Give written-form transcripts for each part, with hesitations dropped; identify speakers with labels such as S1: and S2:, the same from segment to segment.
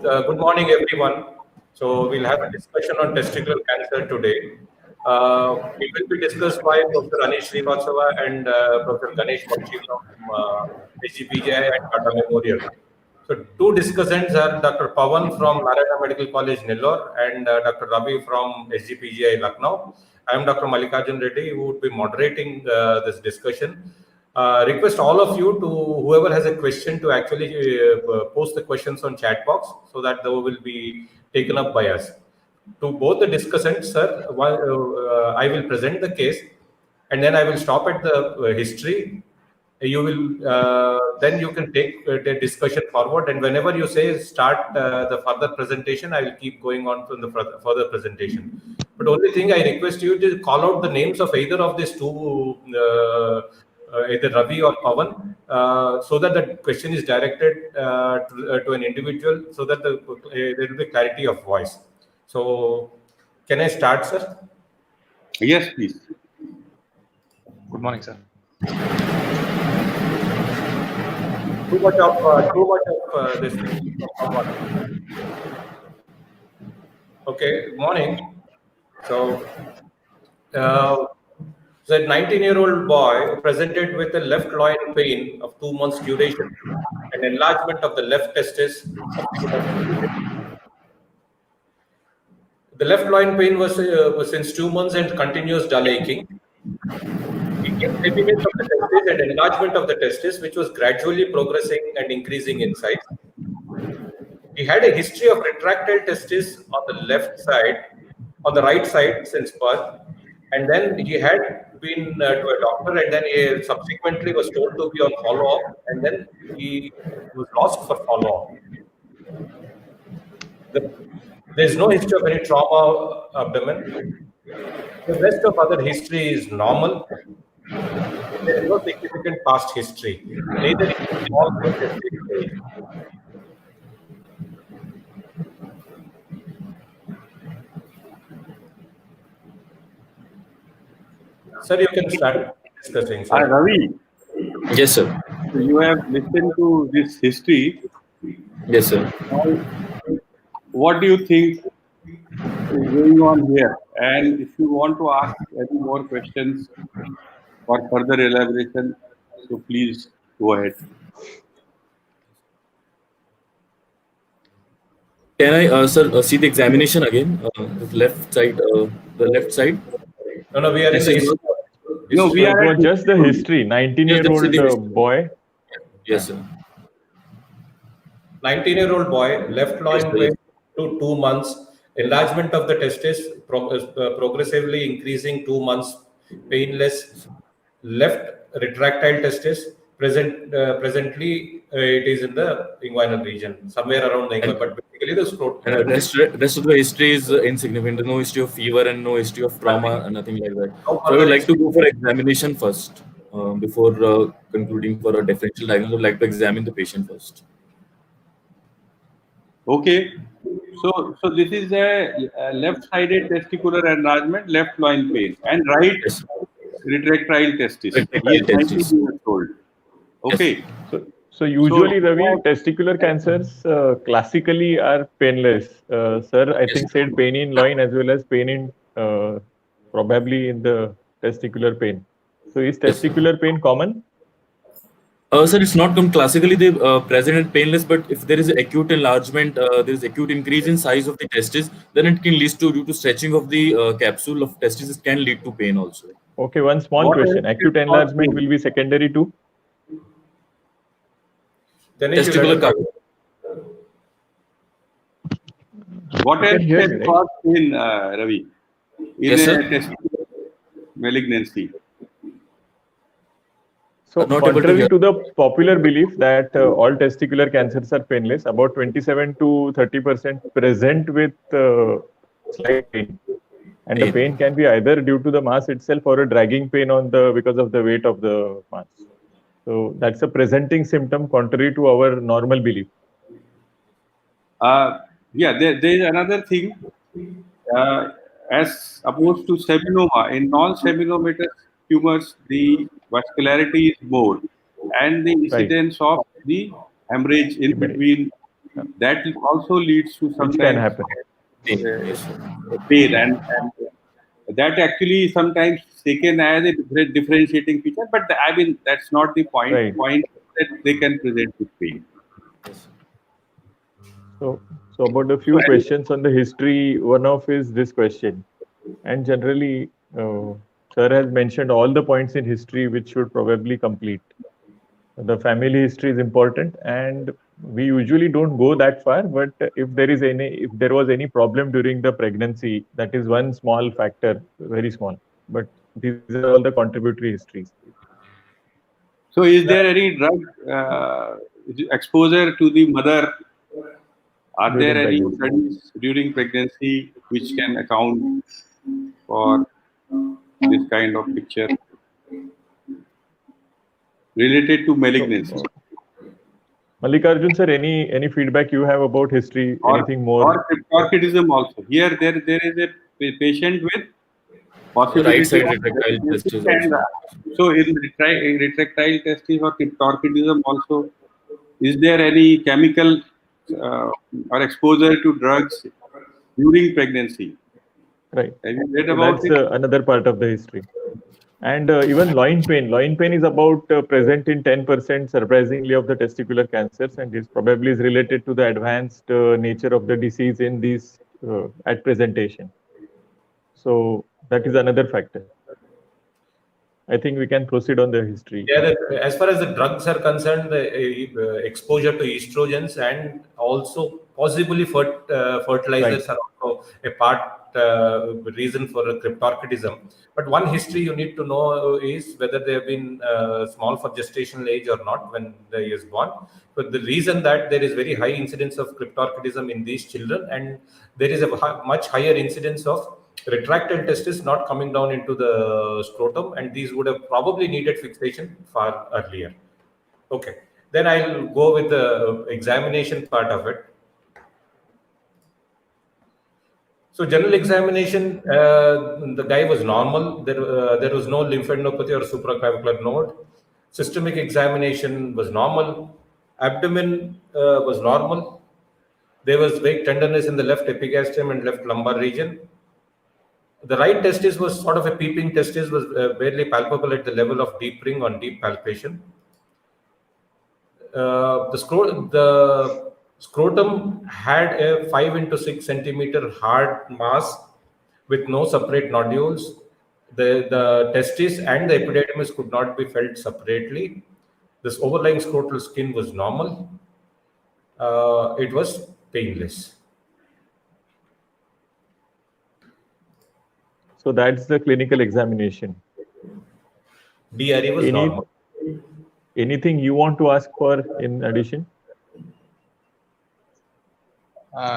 S1: Good morning, everyone. So we'll have a discussion on testicular cancer today. It will be discussed by Professor Anish Srivastava and Professor Ganesh Bakshi from SGPGI and Tata Memorial. So two discussants are Dr. Pawan from Narayana Medical College, Nellore, and Dr. Ravi from SGPGI, Lucknow. I am Dr. Mallikarjun Reddy, who would be moderating this discussion. Request all of you to whoever has a question to actually post the questions on chat box so that they will be taken up by us. To both the discussants, sir, I will present the case and then I will stop at the history. You will then you can take the discussion forward, and whenever you say start the further presentation, I will keep going on from the further presentation. But only thing I request you to call out the names of either of these two, either Ravi or Pawan, so that the question is directed to an individual, so that there will be clarity of voice. So, can I start, sir?
S2: Yes, please.
S3: Good morning, sir.
S1: Too much of this. Okay, morning. So, the 19-year-old boy presented with a left loin pain of 2 months duration and enlargement of the left testis. The left loin pain was since 2 months and continuous dull aching. He gained heaviness of the testis and enlargement of the testis, which was gradually progressing and increasing in size. He had a history of retractile testis on the left side, on the right side since birth, and then he had been to a doctor, and then he subsequently was told to be on follow-up, and then he was lost for follow-up. There is no history of any trauma abdomen. The rest of other history is normal. There is no significant past history. Neither is it small history. Sir, you can start discussing.
S2: Hi, Ravi.
S3: Yes, sir.
S2: So you have listened to this history.
S3: Yes, sir.
S2: What do you think is going on here? And if you want to ask any more questions or further elaboration, so please go ahead.
S3: Can I, sir, see the examination again? The left side.
S1: No, we are in the history.
S2: No, we are at
S4: just the history. 19-year-old boy.
S3: Yes, sir.
S1: 19-year-old boy, left loin pain to 2 months, enlargement of the testis progressively increasing 2 months, painless, left retractile testis. Presently, it is in the inguinal region, somewhere around the inguinal, but basically the scrotum.
S3: And rest of the history is insignificant. There's no history of fever and no history of trauma, nothing like that. So I would like to go for examination first before concluding for a differential diagnosis. I would like to examine the patient first.
S2: Okay. So this is a left-sided testicular enlargement, left loin pain, and right retractile testis. He is 19 years old. Okay.
S3: Yes.
S4: So usually, Ravi, testicular cancers classically are painless. Sir, I think said pain in loin as well as pain in probably in the testicular pain. So is testicular pain common?
S3: Sir, it's not classically they present and painless, but if there is acute enlargement, there is acute increase in size of the testis, then it can lead to, due to stretching of the capsule of testis, it can lead to pain also.
S4: Okay, one small question. Acute enlargement will be secondary to?
S3: Testicular carcinoma.
S2: What else can cause pain, Ravi? In
S3: Yes,
S2: a
S3: sir.
S2: testicular malignancy.
S4: So, contrary to the popular belief that all testicular cancers are painless, about 27 to 30% present with slight pain. And the pain can be either due to the mass itself or a dragging pain on because of the weight of the mass. So that's a presenting symptom contrary to our normal belief.
S2: Yeah, there is another thing. As opposed to seminoma, in non-seminomatous tumors, the vascularity is more, and the incidence of the hemorrhage in between that also leads to
S4: Which can
S2: sometimes
S4: happen.
S3: Yes.
S2: pain, and that actually sometimes taken as a differentiating feature. But I mean, that's not the point.
S4: Right.
S2: Point is that they can present with pain.
S3: Yes.
S4: So about a few
S2: So,
S4: questions on the history. One of is this question, and generally, sir has mentioned all the points in history which should probably complete. The family history is important, and we usually don't go that far. But if there was any problem during the pregnancy, that is one small factor, very small. But these are all the contributory histories.
S2: so is there any drug exposure to the mother? Are there
S4: During
S2: any
S4: pregnancy.
S2: studies during pregnancy which can account for this kind of picture related to malignancy?
S4: Mallikarjun sir, any feedback you have about history? Anything more?
S2: Or cryptorchidism also. Here, there is a patient with possibility
S3: Right side
S2: of
S3: retractile
S2: pregnancy,
S3: testes
S2: and
S3: also.
S2: so in retractile testis or cryptorchidism also, is there any chemical or exposure to drugs during pregnancy?
S4: Right.
S2: Have you read
S4: So
S2: about
S4: that's
S2: it?
S4: another part of the history. And even loin pain. Loin pain is about present in 10% surprisingly of the testicular cancers, and this probably is related to the advanced nature of the disease in these at presentation. So that is another factor. I think we can proceed on the history.
S1: Yeah, as far as the drugs are concerned, the exposure to estrogens and also possibly fertilizers are also a part reason for cryptorchidism. But one history you need to know is whether they have been small for gestational age or not when they is born. But the reason that there is very high incidence of cryptorchidism in these children, and there is a much higher incidence of retractile testis not coming down into the scrotum, and these would have probably needed fixation far earlier. Okay, then I'll go with the examination part of it. So general examination, the guy was normal. There was no lymphadenopathy or supraclavicular node. Systemic examination was normal. Abdomen was normal. There was vague tenderness in the left epigastrium and left lumbar region. The right testis was sort of a peeping testis, was barely palpable at the level of deep ring on deep palpation. The scrotum had a 5 into 6 centimeter hard mass with no separate nodules. The testis and the epididymis could not be felt separately. This overlying scrotal skin was normal. It was painless.
S4: So that's the clinical examination.
S1: DRE was normal.
S4: Anything you want to ask for in addition?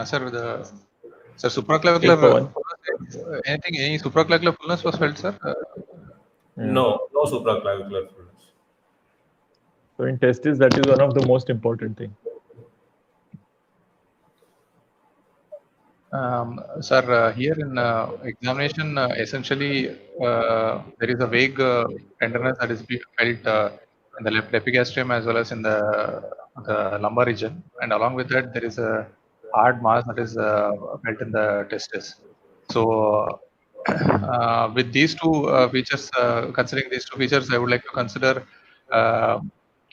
S5: Sir, supraclavicular anything, any supraclavicular fullness was felt, sir?
S1: No supraclavicular fullness.
S4: So in testis, that is one of the most important things.
S5: Sir, here in examination, essentially there is a vague tenderness that is being felt in the left epigastrium as well as in the lumbar region, and along with that there is a hard mass that is felt in the testis. So with these two features, considering these two features, I would like to consider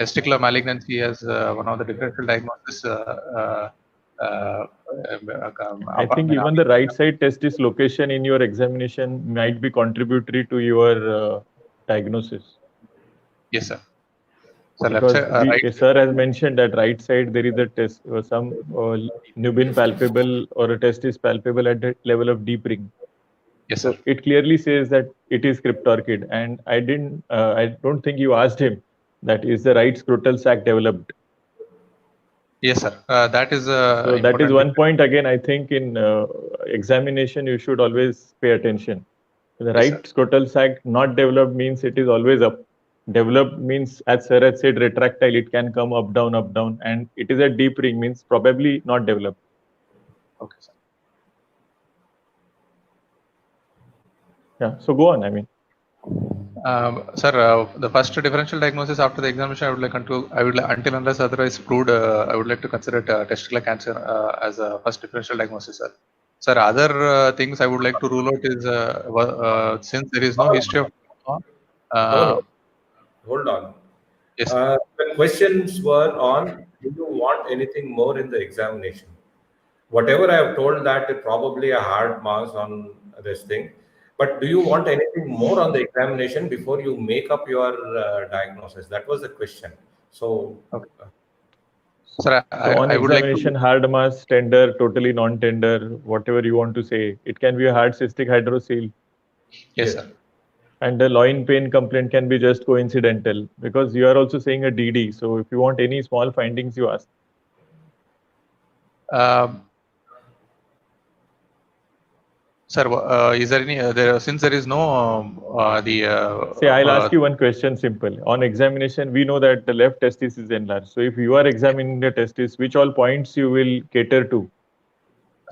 S5: testicular malignancy as one of the differential diagnosis.
S4: I think even the right side testis location in your examination might be contributory to your diagnosis.
S5: Yes, sir. So
S4: because sir has mentioned that right side there is a test, some nubin palpable or a testis palpable at the level of deep ring.
S5: Yes,
S4: so
S5: sir.
S4: it clearly says that it is cryptorchid, and I don't think you asked him that is the right scrotal sac developed.
S5: Yes, sir. That is
S4: so that is one point. Again, I think in examination you should always pay attention. The right scrotal sac not developed means it is always up. Developed means, as sir had said, retractile, it can come up, down, and it is a deep ring means probably not developed.
S5: Okay, sir.
S4: Yeah, so go on. I mean,
S5: Sir, the first differential diagnosis after the examination, until unless otherwise proved, I would like to consider testicular cancer as a first differential diagnosis, sir. Sir, other things I would like to rule out is since there is no history of
S1: No,
S5: uh,
S1: no, hold on.
S5: yes,
S1: The questions were on, do you want anything more in the examination? Whatever I have told that is probably a hard marks on this thing, but do you want anything more on the examination before you make up your diagnosis? That was the question. So,
S5: okay. Sir,
S4: So on
S5: I would like to.
S4: examination, hard mass, tender, totally non-tender, whatever you want to say, it can be a hard cystic hydrocele.
S5: Yes, sir.
S4: And the loin pain complaint can be just coincidental because you are also saying a DD. So if you want any small findings, you ask.
S5: Sir, is there any since there is no
S4: Say, I'll ask you one question, simple. On examination, we know that the left testis is enlarged. So if you are examining the testis, which all points you will cater to?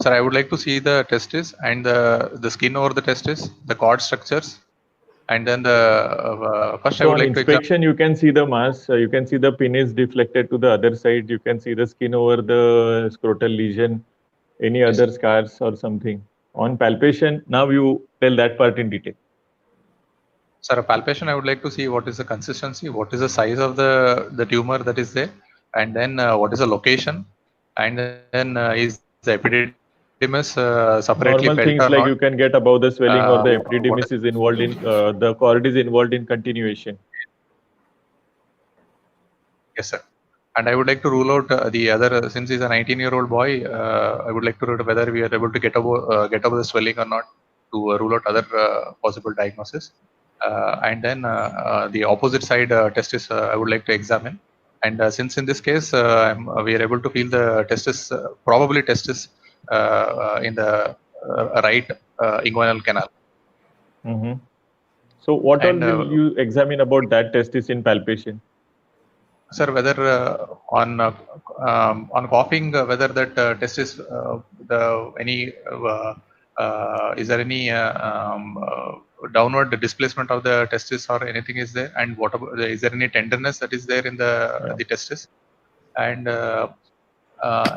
S5: Sir, I would like to see the testis and the skin over the testis, the cord structures, and then the first I
S4: So
S5: would
S4: on
S5: like to
S4: inspection, you can see the mass, you can see the penis deflected to the other side, you can see the skin over the scrotal lesion, any other scars or something. On palpation, now you tell that part in detail.
S5: Sir, a palpation, I would like to see what is the consistency, what is the size of the tumor that is there, and then what is the location, and then is the epididymis separately
S4: Normal
S5: felt
S4: things
S5: or
S4: like
S5: not?
S4: you can get above the swelling or the
S5: What
S4: epididymis is involved in, the cord is involved in continuation.
S5: Yes, sir. And I would like to rule out the other, since he's a 19-year-old boy, I would like to rule out whether we are able to get over the swelling or not to rule out other possible diagnosis. And then the opposite side testis, I would like to examine. And since in this case, we are able to feel the testis, probably testis in the right inguinal canal.
S4: Mm-hmm. So what all
S5: And,
S4: will you examine about that testis in palpation?
S5: Sir, whether on coughing, whether that testis, is there any downward displacement of the testis or anything is there, and what about, is there any tenderness that is there in the testis, and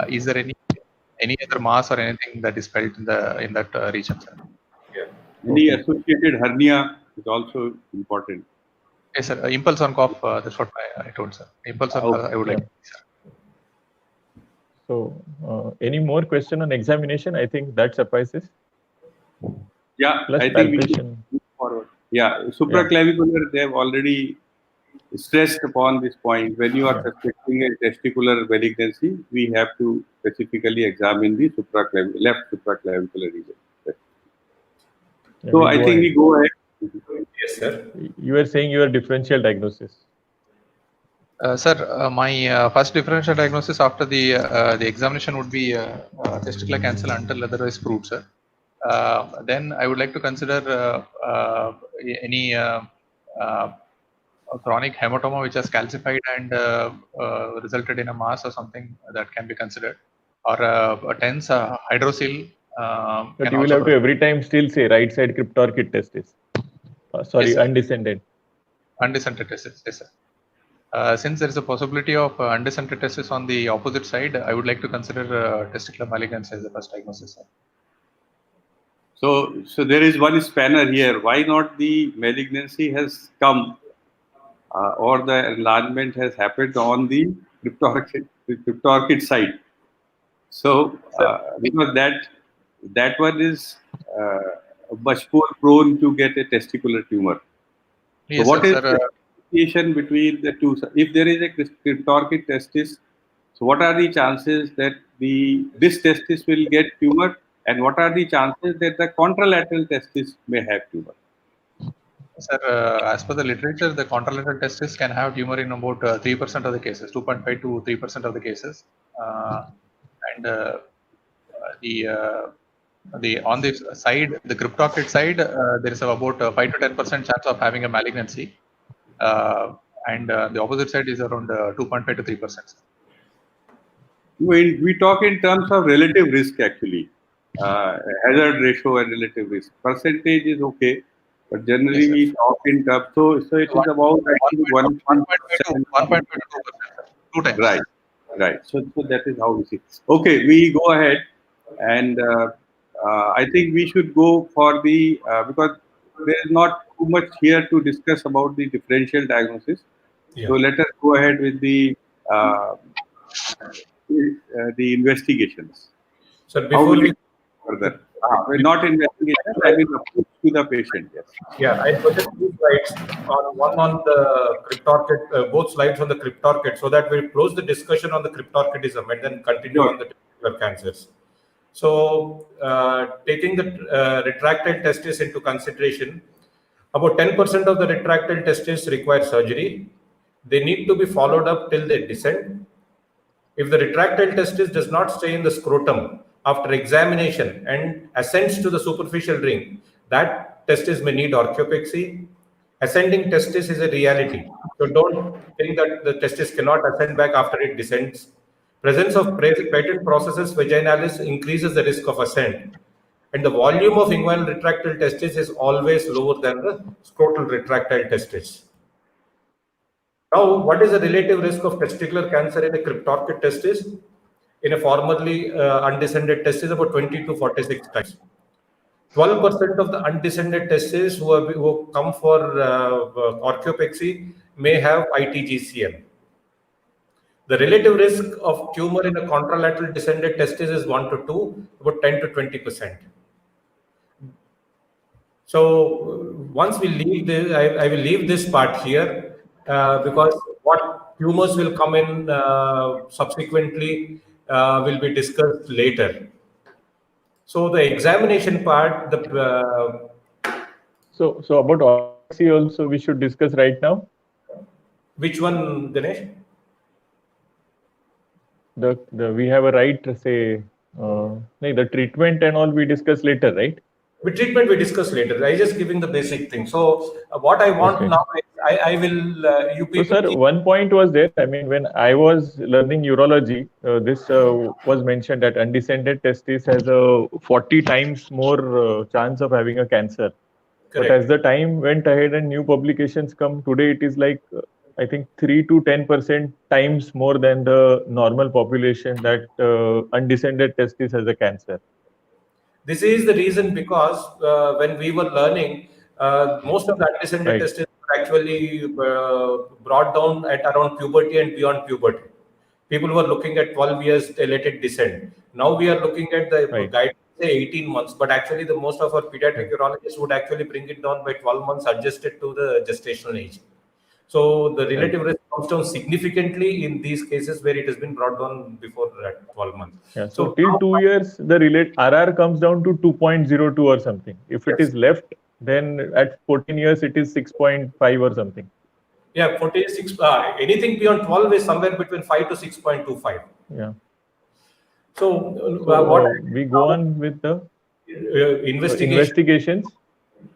S5: is there any other mass or anything that is felt in that region, sir?
S1: yeah.
S2: Any associated hernia is also important.
S5: Yes, sir. Impulse on cough. That's what I told, sir. Impulse on cough, I would like. Sir.
S4: So, any more question on examination? I think that suffices.
S2: Yeah,
S4: Plus
S2: I think we
S4: palpation.
S2: should move forward. Yeah, supraclavicular, they have already stressed upon this point. When you are suspecting a testicular malignancy, we have to specifically examine the left supraclavicular region.
S4: Yeah,
S2: So I think we go ahead.
S1: Yes, sir.
S4: You were saying your differential diagnosis.
S5: Sir, my first differential diagnosis after the examination would be testicular cancer until otherwise proved, sir. Then I would like to consider any chronic hematoma which has calcified and resulted in a mass or something that can be considered, or a tense hydrocele.
S4: But you will have to every time still say right side cryptorchid testis. Sorry,
S5: yes,
S4: undescended.
S5: Undescended testis, yes, sir. Since there is a possibility of undescended testis on the opposite side, I would like to consider testicular malignancy as the first diagnosis, sir.
S2: So there is one spanner here. Why not the malignancy has come or the enlargement has happened on the cryptorchid side? So because that one is much more prone to get a testicular tumor.
S5: Yes,
S2: so what
S5: sir,
S2: is the association between the two? If there is a cryptorchid testis, so what are the chances that this testis will get tumor, and what are the chances that the contralateral testis may have tumor?
S5: Sir, as per the literature, the contralateral testis can have tumor in about 3% of the cases, 2.5 to 3% of the cases, and on the side, the cryptorchid side, there is about 5 to 10% chance of having a malignancy, and the opposite side is around 2.5 to 3%.
S2: We talk in terms of relative risk actually, hazard ratio and relative risk. Percentage is okay, but generally
S5: Yes,
S2: we talk in terms. So it is about actually
S5: 1.2%. 2 times.
S2: Right, right. So that is how we see. Okay, we go ahead, and I think we should go for the because there is not too much here to discuss about the differential diagnosis. So
S1: Yeah.
S2: let us go ahead with the investigations.
S1: So
S2: How
S1: before
S2: will
S1: we,
S2: it further? We're not investigation. I mean, approach to the patient. Yes.
S1: yeah, I project two slides on one on the cryptorchid, both slides on the cryptorchid, so that we close the discussion on the cryptorchidism and then continue
S2: Sure.
S1: on the testicular cancers. So, taking the retractile testis into consideration, about 10% of the retractile testis require surgery. They need to be followed up till they descend. If the retractile testis does not stay in the scrotum after examination and ascends to the superficial ring, that testis may need orchiopexy. Ascending testis is a reality. So don't think that the testis cannot ascend back after it descends. Presence of patent processes vaginalis increases the risk of ascent. And the volume of inguinal retractile testis is always lower than the scrotal retractile testis. Now, what is the relative risk of testicular cancer in a cryptorchid testis? In a formerly undescended testis, about 20 to 46 times. 12% of the undescended testis who come for orchiopexy may have ITGCM. The relative risk of tumor in a contralateral descended testis is 1 to 2, about 10 to 20%. So once we leave this, I will leave this part here because what tumors will come in subsequently will be discussed later. So the examination part,
S4: So about orthodoxy also we should discuss right now.
S1: which one, Ganesh?
S4: The we have a right to say like the treatment and all we discuss later, right?
S1: With treatment we discuss later. I just giving the basic thing. So what I want
S4: Okay.
S1: now is I will you
S4: So,
S1: people
S4: sir,
S1: keep,
S4: one point was there. I mean, when I was learning urology, this was mentioned that undescended testis has a 40 times more chance of having a cancer. But as
S1: correct.
S4: the time went ahead and new publications come, today it is like I think 3 to 10% times more than the normal population that undescended testis has a cancer.
S1: This is the reason because when we were learning, most of the undescended
S4: Right.
S1: testis were actually brought down at around puberty and beyond puberty. People were looking at 12 years they let it descend. Now we are looking at the
S4: Right.
S1: guidance say 18 months, but actually the most of our pediatric urologists would actually bring it down by 12 months adjusted to the gestational age. So the relative risk comes down significantly in these cases where it has been brought down before 12 months.
S4: Yeah. So
S1: So
S4: till
S1: now,
S4: 2 years, the relate RR comes down to 2.02 or something. If it
S1: yes.
S4: is left, then at 14 years it is 6.5 or something.
S1: Yeah, 46. Anything beyond 12 is somewhere between 5 to 6.25.
S4: Yeah.
S1: So,
S4: So
S1: what
S4: we go on with the
S1: investigation,
S4: investigations.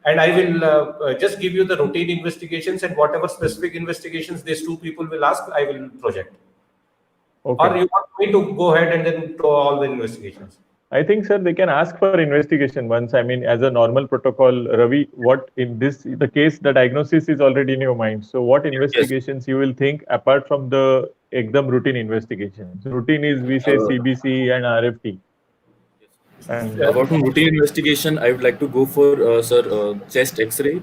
S1: and I will just give you the routine investigations and whatever specific investigations these two people will ask, I will project.
S4: Okay.
S1: Or you want me to go ahead and then do all the investigations?
S4: I think, sir, they can ask for investigation once. I mean, as a normal protocol, Ravi, what in the case, the diagnosis is already in your mind. So, what investigations you will think apart from the ekdam routine investigations? Routine is we say CBC and RFT. And
S3: Apart from routine investigation, I would like to go for chest X-ray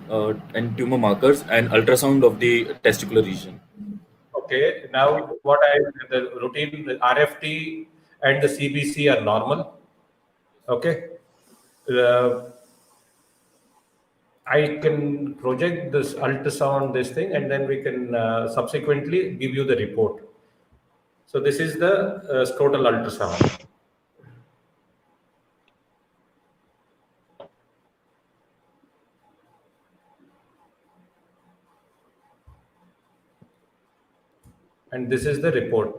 S3: and tumor markers and ultrasound of the testicular region.
S1: Okay. Now, the routine, the RFT and the CBC are normal. Okay. I can project this ultrasound, this thing, and then we can subsequently give you the report. So this is the scrotal ultrasound. And this is the report.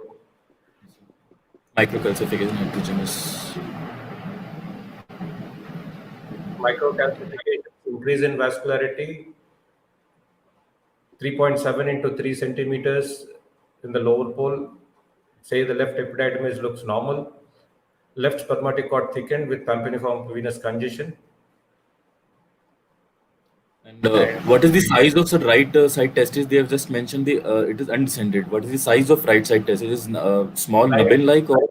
S3: Microcalcification heterogeneous.
S1: Microcalcification, increase in vascularity, 3.7 into 3 centimeters in the lower pole. Say the left epididymis looks normal. Left spermatic cord thickened with pampiniform venous congestion.
S3: And what is the size of the right side testis? They have just mentioned it is undescended. What is the size of right side testis? Is small nubbin like or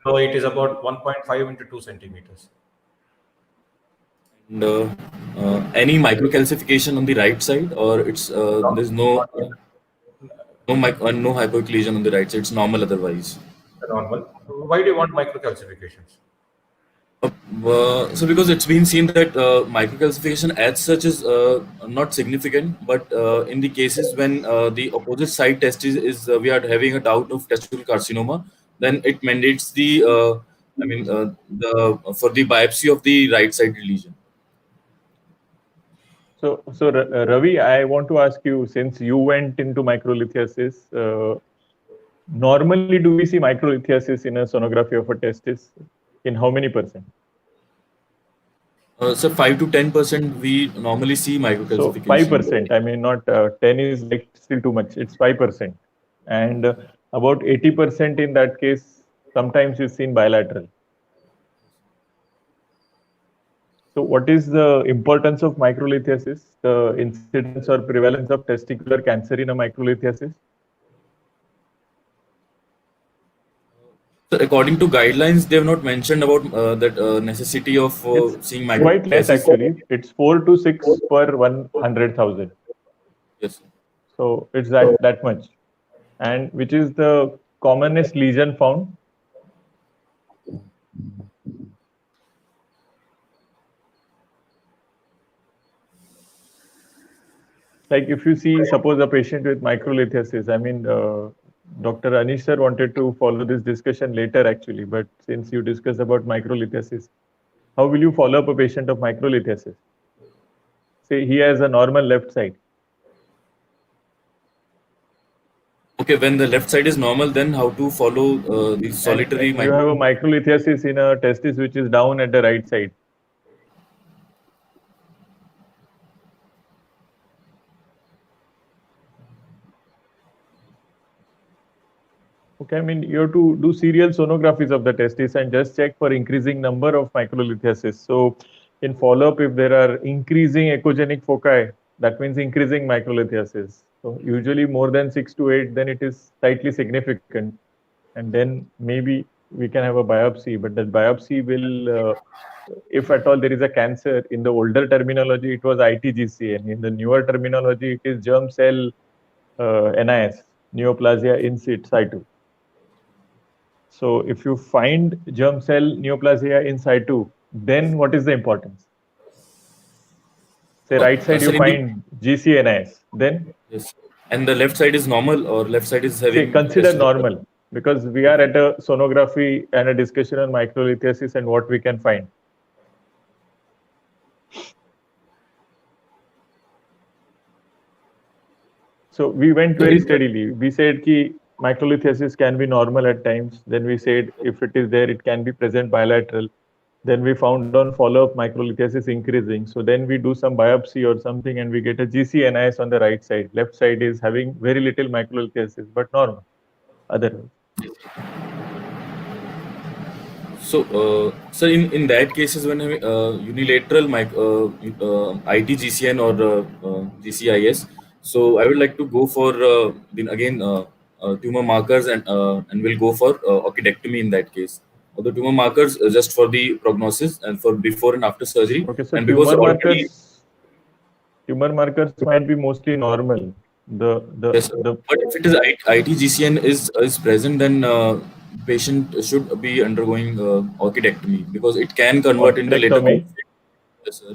S1: No, it is about 1.5 into 2 centimeters.
S3: and, any microcalcification on the right side, or it's there's no hypoecclusion on the right side. It's normal otherwise.
S1: Normal. Why do you want microcalcifications?
S3: So because it's been seen that microcalcification as such is not significant, but in the cases when the opposite side testis is we are having a doubt of testicular carcinoma, then it mandates the for the biopsy of the right side lesion.
S4: So Ravi, I want to ask you, since you went into microlithiasis, normally do we see microlithiasis in a sonography of a testis? In how many percent?
S3: So 5 to 10% we normally see
S4: So
S3: microcalcification.
S4: 5%. I mean, not 10 is like still too much. It's 5%, and about 80% in that case sometimes is seen bilateral. So what is the importance of microlithiasis? The incidence or prevalence of testicular cancer in a microlithiasis?
S3: So according to guidelines, they have not mentioned about that necessity of
S4: It's
S3: seeing
S4: quite less
S3: microcalcification.
S4: actually. It's 4 to 6 per 100,000.
S3: Yes.
S4: So it's that much. And which is the commonest lesion found? Like if you see, suppose a patient with microlithiasis, I mean, Dr. Anish sir wanted to follow this discussion later actually, but since you discussed about microlithiasis, how will you follow up a patient of microlithiasis? Say he has a normal left side.
S3: Okay, when the left side is normal, then how to follow the solitary
S4: And you have a microlithiasis in a testis which is down at the right side. Okay, I mean, you have to do serial sonographies of the testis and just check for increasing number of microlithiasis. So in follow-up, if there are increasing echogenic foci, that means increasing microlithiasis. So usually more than 6 to 8, then it is slightly significant. And then maybe we can have a biopsy, but that biopsy will, if at all there is a cancer, in the older terminology, it was ITGCN. In the newer terminology, it is germ cell NIS, neoplasia in situ. So if you find germ cell neoplasia in situ, then what is the importance? Say right side you find GCNIS, then?
S3: Yes. And the left side is normal or left side is having...
S4: Say, consider normal, because we are at a sonography and a discussion on microlithiasis and what we can find. So we went very steadily. We said ki microlithiasis can be normal at times. Then we said if it is there, it can be present bilateral. Then we found on follow-up microlithiasis increasing. So then we do some biopsy or something and we get a GCNIS on the right side. Left side is having very little microlithiasis, but normal otherwise.
S3: So, so in that cases, when unilateral ITGCN or GCIS, so I would like to go for tumor markers and we'll go for orchidectomy in that case. The tumor markers just for the prognosis and for before and after surgery.
S4: Okay, so
S3: and because
S4: tumor markers might be mostly normal.
S3: But if it is ITGCN is present, then patient should be undergoing orchidectomy because it can convert into later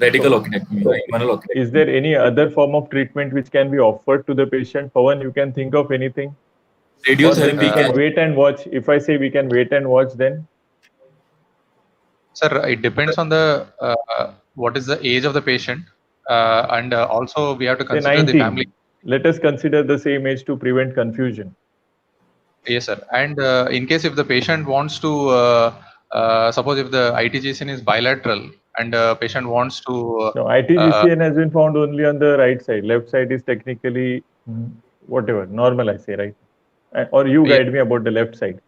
S3: radical orchidectomy. Orchidectomy.
S4: Is there any other form of treatment which can be offered to the patient? Pawan, you can think of anything?
S3: Radiotherapy.
S4: We can wait and watch. If I say we can wait and watch, then?
S5: Sir, it depends on the what is the age of the patient, and also we have to consider the family.
S4: Let us consider the same age to prevent confusion.
S5: Yes, sir. And in case if the patient wants to, suppose if the ITGCN is bilateral and patient wants to...
S4: No, ITGCN has been found only on the right side. Left side is technically whatever, normal I say, right? Or you guide me about the left side.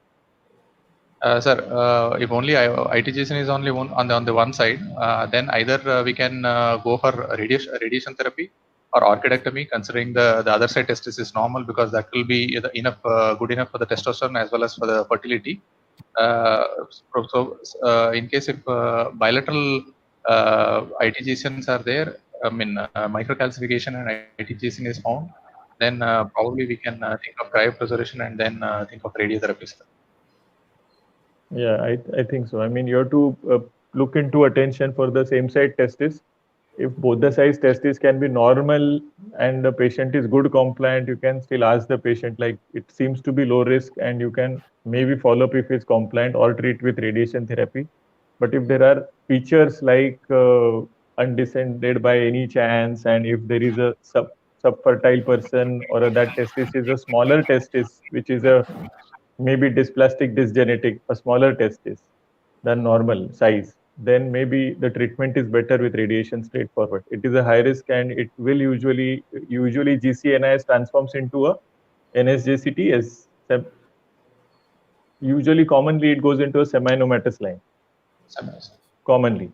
S5: Sir, if only ITGCN is only on the one side, then either we can go for radiation therapy or orchidectomy, considering the other side testis is normal, because that will be enough good enough for the testosterone as well as for the fertility. In case if bilateral ITGCNs are there, I mean microcalcification and ITGCN is found, then probably we can think of cryopreservation and then think of radiotherapy.
S4: Yeah, I think so. I mean, you have to look into attention for the same side testis. If both the size testis can be normal and the patient is good compliant, you can still ask the patient, like, it seems to be low risk, and you can maybe follow up if it's compliant or treat with radiation therapy. But if there are features like undescended by any chance, and if there is a subfertile person, or that testis is a smaller testis, which is a maybe dysplastic, dysgenetic, a smaller testis than normal size, then maybe the treatment is better with radiation straightforward. It is a high risk, and it will usually GCNIS transforms into a NSJCT as usually commonly it goes into a seminomatous line. Commonly.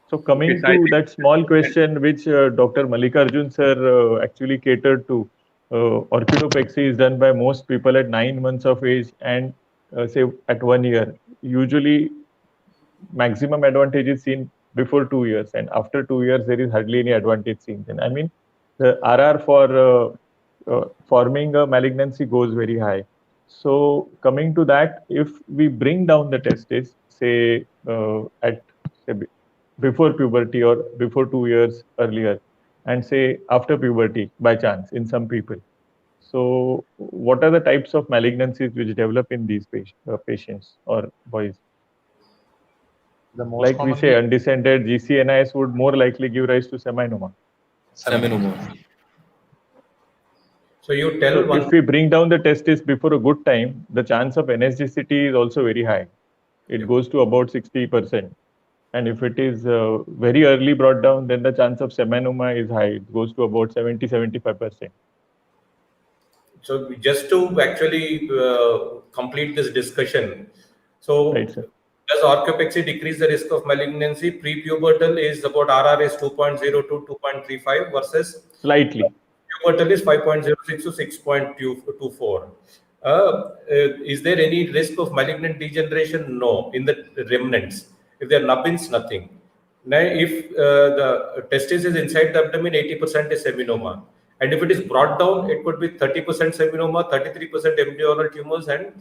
S4: So coming to that small question which Dr. Mallikarjun sir actually catered to, orchidopexy is done by most people at 9 months of age and say at 1 year. Usually maximum advantage is seen before 2 years, and after 2 years there is hardly any advantage seen. And I mean, the RR for forming a malignancy goes very high. So coming to that, if we bring down the testis, say before puberty or before 2 years earlier, and say after puberty by chance in some people, so what are the types of malignancies which develop in these patients or boys? Like we say, undescended GCNIS would more likely give rise to seminoma.
S1: So you tell
S4: so if we bring down the testis before a good time, the chance of NSGCT is also very high. It goes to about 60%. And if it is very early brought down, then the chance of seminoma is high. It goes to about 70-75%.
S1: So just to actually complete this discussion, so
S4: right,
S1: does orchopexy decrease the risk of malignancy? Pre-pubertal is about RR is 2.0 to 2.35 versus
S4: slightly.
S1: Pubertal is 5.06 to 6.24. Is there any risk of malignant degeneration? No, in the remnants. If they are nubbins, nothing. Now, if the testis is inside the abdomen, 80% is seminoma. And if it is brought down, it could be 30% seminoma, 33% embryonal tumors, and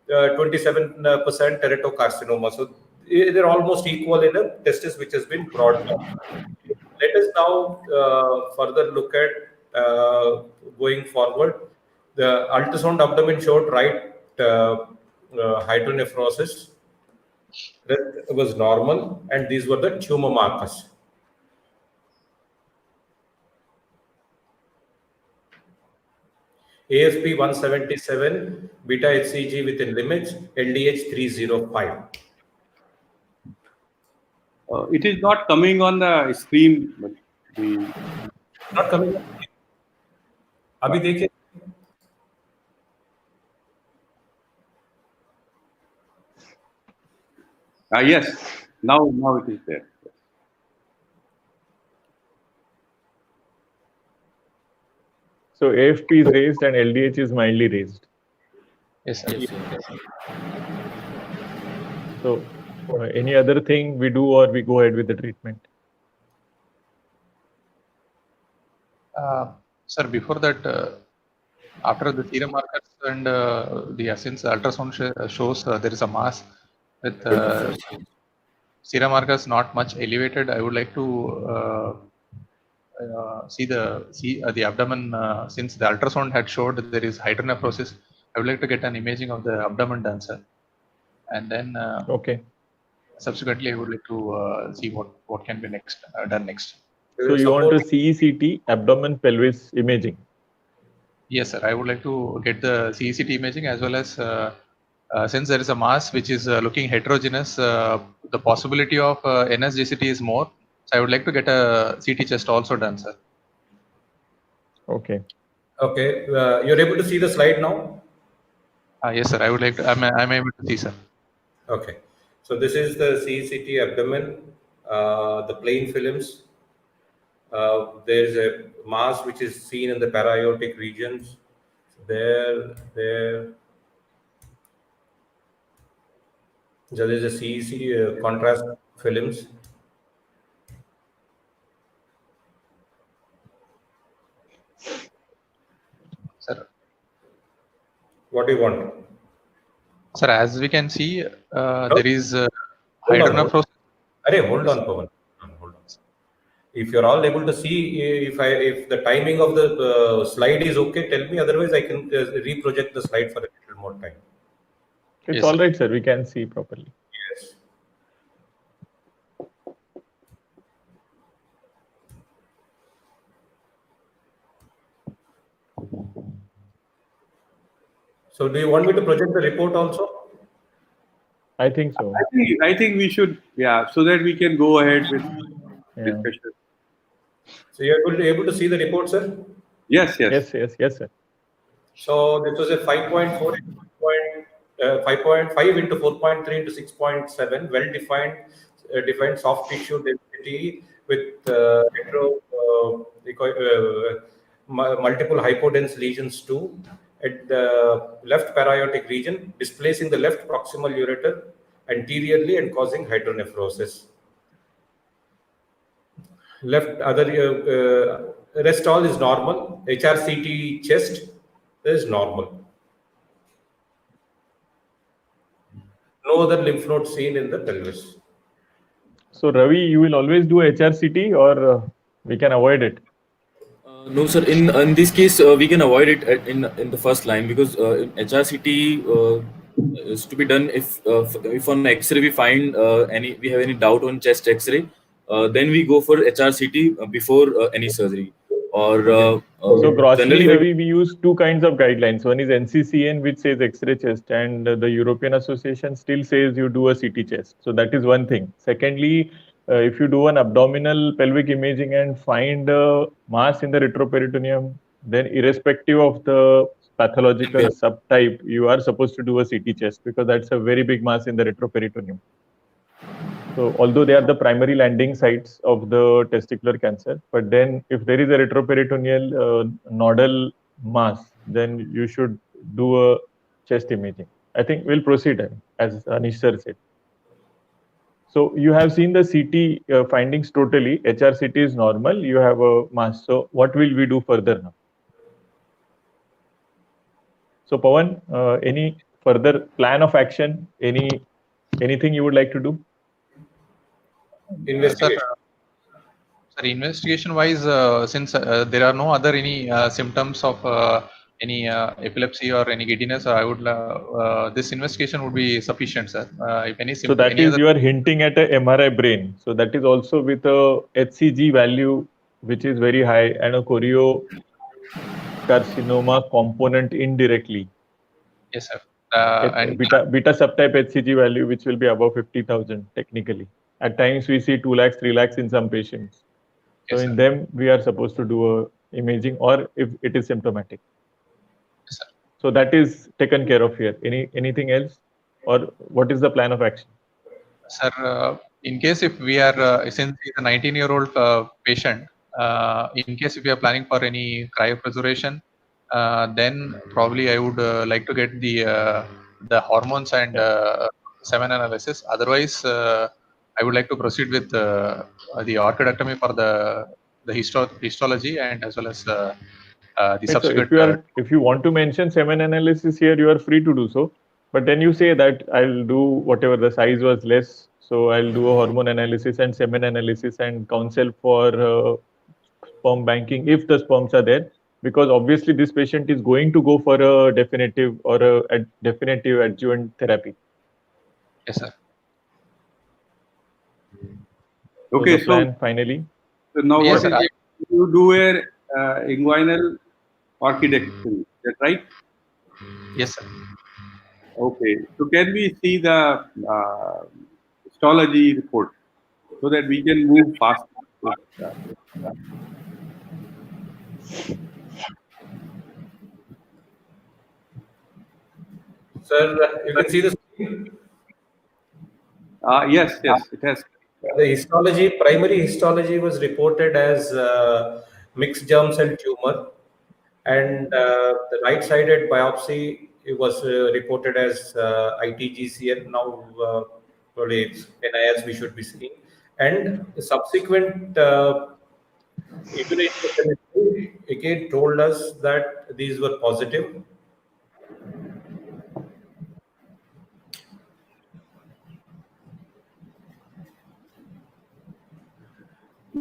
S1: 27% teratocarcinoma. So they're almost equal in a testis which has been brought down. Let us now further look at going forward. The ultrasound abdomen showed right hydronephrosis. That was normal, and these were the tumor markers. AFP 177, beta HCG within limits, LDH 305.
S2: It is not coming on the screen, but
S1: not coming. Abhi dekhiye.
S2: Yes, now it is there.
S4: So AFP is raised and LDH is mildly raised.
S5: Yes, sir.
S4: So any other thing we do, or we go ahead with the treatment?
S5: Sir, before that, after the serum markers and since the ultrasound shows there is a mass with serum markers not much elevated, I would like to see the abdomen. Since the ultrasound had showed that there is hydronephrosis, I would like to get an imaging of the abdomen done, sir. And then
S4: okay.
S5: Subsequently, I would like to see what can be done next.
S4: So you want a CECT abdomen pelvis imaging?
S5: Yes, sir. I would like to get the CECT imaging, as well as since there is a mass which is looking heterogeneous, the possibility of NSGCT is more. So I would like to get a CT chest also done, sir.
S4: Okay.
S1: Okay. You're able to see the slide now?
S5: Yes, sir. I would like to. I'm able to see, sir.
S1: Okay. So this is the CECT abdomen, the plain films. There's a mass which is seen in the para-aortic regions. There. So there is a CEC contrast films.
S5: Sir,
S1: What do you want?
S5: sir, as we can see,
S1: No?
S5: there is
S1: Hold on.
S5: hydronephrosis.
S1: Hold on, Pawan. Hold on. If you're all able to see, if the timing of the slide is okay, tell me. Otherwise, I can reproject the slide for a little more time.
S4: It's
S5: Yes,
S4: all
S5: sir.
S4: right, sir. We can see properly.
S1: Yes. So, do you want me to project the report also?
S4: I think so.
S2: I think we should, so that we can go ahead with
S4: Yeah.
S2: discussion.
S1: So, you're able to see the report, sir?
S2: Yes.
S4: Yes, sir.
S1: So, this was a 5.4 5.5 into 4.3 into 6.7, well defined, defined soft tissue density with multiple hypodense lesions too at the left para-aortic region, displacing the left proximal ureter anteriorly and causing hydronephrosis. Left other rest all is normal. HRCT chest is normal. No other lymph node seen in the pelvis.
S4: So Ravi, you will always do HRCT, or we can avoid it?
S3: No, sir. In this case, we can avoid it in the first line because in HRCT is to be done if on X-ray we find we have any doubt on chest X-ray, then we go for HRCT before any surgery. Or
S4: So grossly,
S3: generally,
S4: Ravi, we use two kinds of guidelines. One is NCCN, which says X-ray chest, and the European Association still says you do a CT chest. So that is one thing. Secondly, if you do an abdominal pelvic imaging and find a mass in the retroperitoneum, then irrespective of the pathological subtype, you are supposed to do a CT chest because that's a very big mass in the retroperitoneum. So although they are the primary landing sites of the testicular cancer, but then if there is a retroperitoneal nodal mass, then you should do a chest imaging. I think we'll proceed as Anish sir said. So you have seen the CT findings totally. HRCT is normal. You have a mass. So what will we do further now? So Pawan, any further plan of action? Anything you would like to do?
S1: Investigation.
S5: Sir, investigation-wise, since there are no other any symptoms of any epilepsy or any giddiness, I would this investigation would be sufficient, sir. If any
S4: So that is you are hinting at a MRI brain. So that is also with a HCG value which is very high and a choriocarcinoma component indirectly.
S5: Yes, sir.
S4: And beta subtype HCG value which will be above 50,000 technically. At times we see 2 lakhs, 3 lakhs in some patients. So
S5: yes,
S4: in
S5: sir.
S4: them we are supposed to do a imaging, or if it is symptomatic.
S5: Yes, sir.
S4: So that is taken care of here. Anything else, or what is the plan of action?
S5: Sir, in case if we are since he's a 19-year-old patient, in case if we are planning for any cryopreservation, then probably I would like to get the hormones and semen analysis. Otherwise, I would like to proceed with the orchidectomy for the histology and as well as the subsequent.
S4: So if you want to mention semen analysis here, you are free to do so. But then you say that I'll do whatever the size was less. So I'll do a hormone analysis and semen analysis and counsel for sperm banking if the sperms are there. Because obviously this patient is going to go for a definitive or a definitive adjuvant therapy.
S5: Yes, sir.
S2: Okay,
S4: so plan finally.
S2: So now
S5: yes,
S2: what is it? You do a inguinal orchidectomy, is that right?
S5: Yes, sir.
S2: Okay. So can we see the histology report so that we can move faster?
S1: Sir, you can see the screen.
S2: Yes, it has.
S1: The histology, primary histology was reported as mixed germ cell tumor, and the right-sided biopsy it was reported as ITGCN. Now, probably it's NIS we should be seeing, and the subsequent immunohistochemistry again told us that these were positive.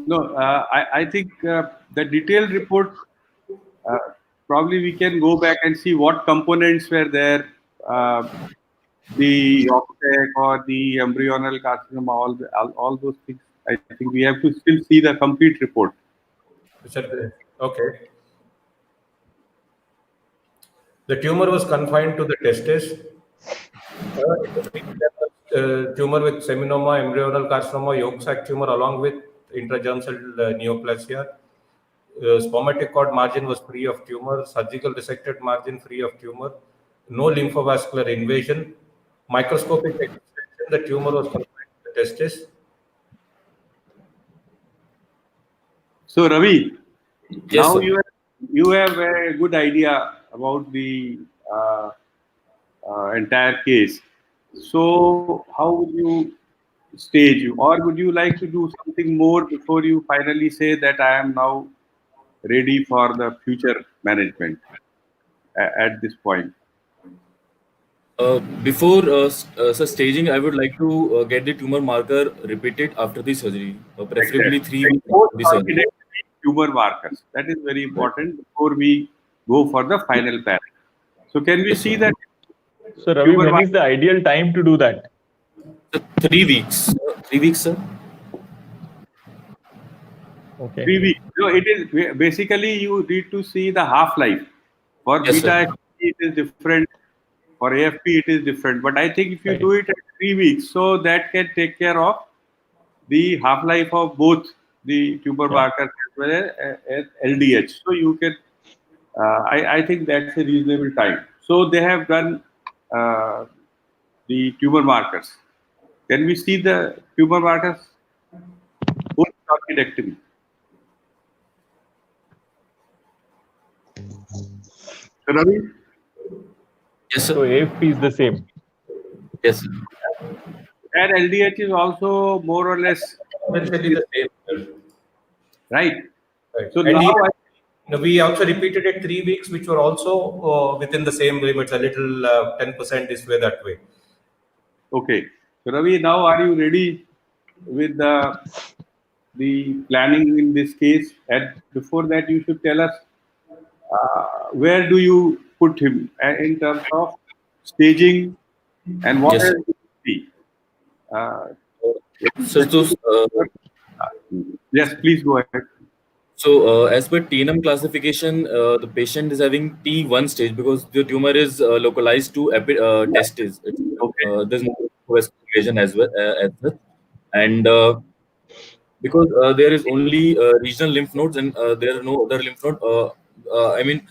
S2: No, I think the detailed report, probably we can go back and see what components were there, the optic or the embryonal carcinoma, all those things. I think we have to still see the complete report.
S1: Okay. The tumor was confined to the testis. Tumor with seminoma, embryonal carcinoma, yolk sac tumor, along with intragerm cell neoplasia. Spermatic cord margin was free of tumor. Surgical resected margin free of tumor. No lymphovascular invasion. Microscopic extension, the tumor was confined to the testis.
S2: So Ravi,
S3: Yes,
S2: now
S3: sir.
S2: you have a good idea about the entire case. So how would you stage, or would you like to do something more before you finally say that I am now ready for the future management at this point?
S3: Before sir, staging, I would like to get the tumor marker repeated after the surgery, preferably 3 weeks after the surgery.
S2: Post-orchidectomy tumor markers. That is very important before we go for the final panel. So can we see that?
S4: So Ravi,
S2: Tumor
S4: when is the ideal time to do that?
S3: 3 weeks. 3 weeks, sir.
S4: Okay.
S2: 3 weeks. So it is basically you need to see the half-life. For
S3: Yes,
S2: beta
S3: sir.
S2: HCG it is different. For AFP it is different. But I think if you
S4: Right.
S2: do it at 3 weeks, so that can take care of the half-life of both the tumor
S4: Yeah.
S2: markers as well as LDH. So you can, I think that's a reasonable time. So they have done the tumor markers. Can we see the tumor markers? Post-orchidectomy. Ravi?
S3: Yes,
S4: So
S3: sir.
S4: AFP is the same.
S3: Yes, sir.
S2: And LDH is also more or less
S1: Essentially the same. Sir.
S2: right.
S1: Right.
S2: So
S1: And
S2: now
S1: we also repeated it 3 weeks, which were also within the same limits. A little 10% this way, that way.
S2: okay. So Ravi, now are you ready with the planning in this case? And before that, you should tell us where do you put him in terms of staging and what
S3: Yes, sir.
S2: else do you see? Uh,
S3: So,
S2: yes, please go ahead.
S3: as per TNM classification, the patient is having T1 stage because the tumor is localized to testis.
S2: Okay.
S3: There's no invasion as well as such, and because there is only regional lymph nodes and there are no other lymph node. I mean,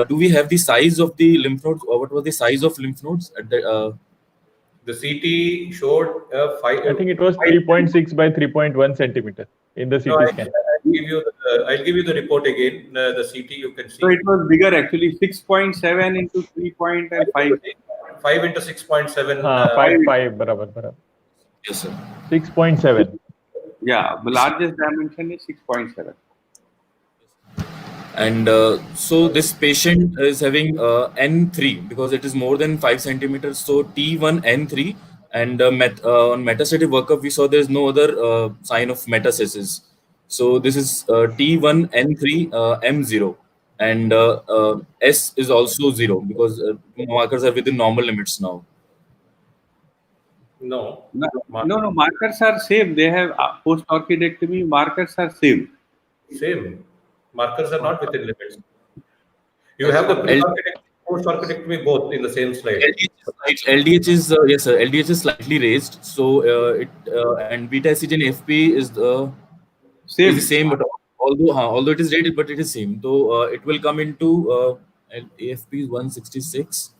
S3: do we have the size of the lymph nodes, or what was the size of lymph nodes at the?
S1: The CT showed
S4: I think it was 3.6 by 3.1 centimeter in the
S1: No,
S4: CT scan.
S1: I'll give you the report again. The CT you can see.
S2: So it was bigger actually, 6.7 into 3.5.
S1: 5 into 6.7.
S4: 5 barabar.
S3: Yes, sir.
S4: 6.7.
S2: Yeah, the largest dimension is 6.7.
S3: And so this patient is having N3 because it is more than 5 centimeters. So T1 N3, and on metastatic workup we saw there is no other sign of metastasis. So this is T1 N3 M0, and S is also 0 because markers are within normal limits now.
S1: No.
S2: No, markers are same. They have post-orchidectomy markers are same.
S1: Same. Markers are not within limits. You have the pre-orchidectomy, post-orchidectomy both in the same slide.
S3: LDH is yes, sir. LDH is slightly raised, so and beta HCG and FP is the same, but although it is rated, but it is same. So it will come into AFP is 166.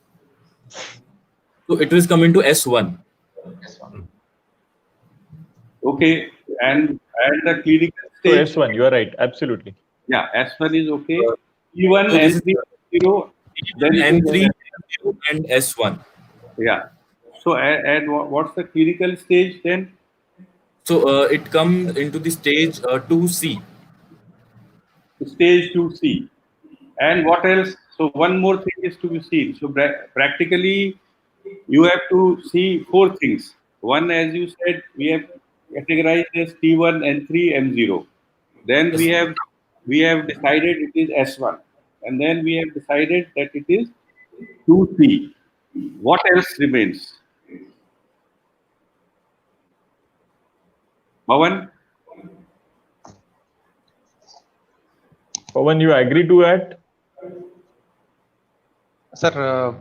S3: So it will come into S1.
S2: Okay, and the clinical
S4: So
S2: stage.
S4: S1, you are right, absolutely.
S2: Yeah, S1 is okay. E1,
S3: So this is
S2: N3, 0. Then it is
S3: N3, and S1.
S2: yeah. So and what's the clinical stage then?
S3: So it comes into the stage 2C.
S2: Stage 2C. And what else? So one more thing is to be seen. So practically, you have to see four things. One, as you said, we have categorized as T1, N3, M0. Then
S3: Yes, sir.
S2: we have decided it is S1, and then we have decided that it is 2C. What else remains? Bhavan?
S4: Pawan, you agree to that?
S5: Sir,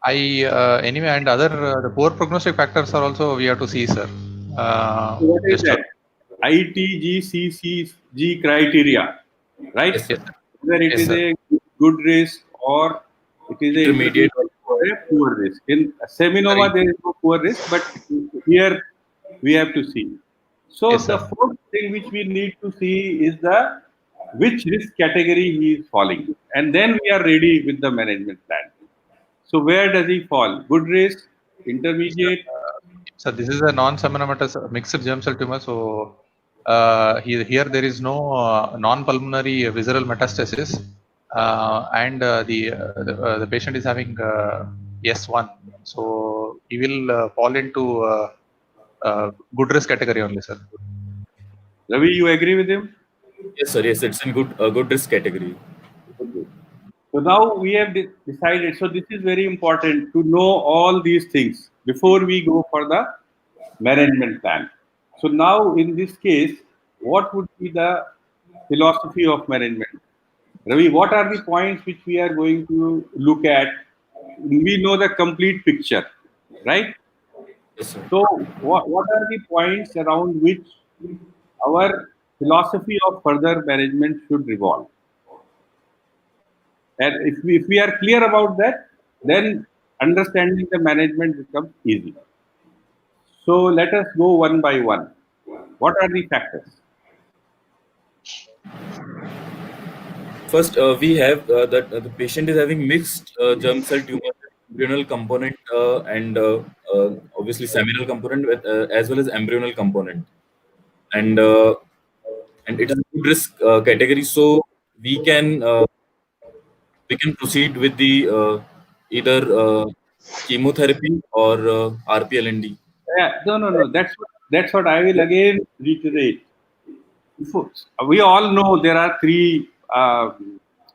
S5: anyway, and other the poor prognostic factors are also we have to see, sir.
S2: What is
S5: Just
S2: that? ITGCCG criteria, right?
S3: Yes, sir.
S5: yes,
S2: Whether it
S5: yes,
S2: is
S5: sir.
S2: a good risk or it is a
S3: Intermediate.
S2: intermediate or a poor risk. In seminoma, there is no poor risk, but here we have to see. So
S5: Yes,
S2: the
S5: sir.
S2: fourth thing which we need to see is the which risk category he is falling, and then we are ready with the management plan. So where does he fall? Good risk, intermediate.
S5: So this is a non-seminomatous mixed germ cell tumor. So here there is no non-pulmonary visceral metastasis, and the patient is having S1. So he will fall into good risk category only, sir.
S2: Ravi, you agree with him?
S3: Yes, sir. Yes, it's in good risk category.
S2: Okay. So now we have decided. So this is very important to know all these things before we go for the management plan. So now in this case, what would be the philosophy of management? Ravi, what are the points which we are going to look at? We know the complete picture, right?
S3: Yes, sir.
S2: So what are the points around which our philosophy of further management should revolve? And if we are clear about that, then understanding the management becomes easy. So let us go one by one. What are the factors?
S3: First, we have that the patient is having mixed germ cell tumor, embryonal component, and obviously seminal component, with, as well as embryonal component, and uh, and it is a good risk category. So we can uh, we can proceed with the either chemotherapy or RPLND.
S2: No. That's what I will again reiterate. We all know there are three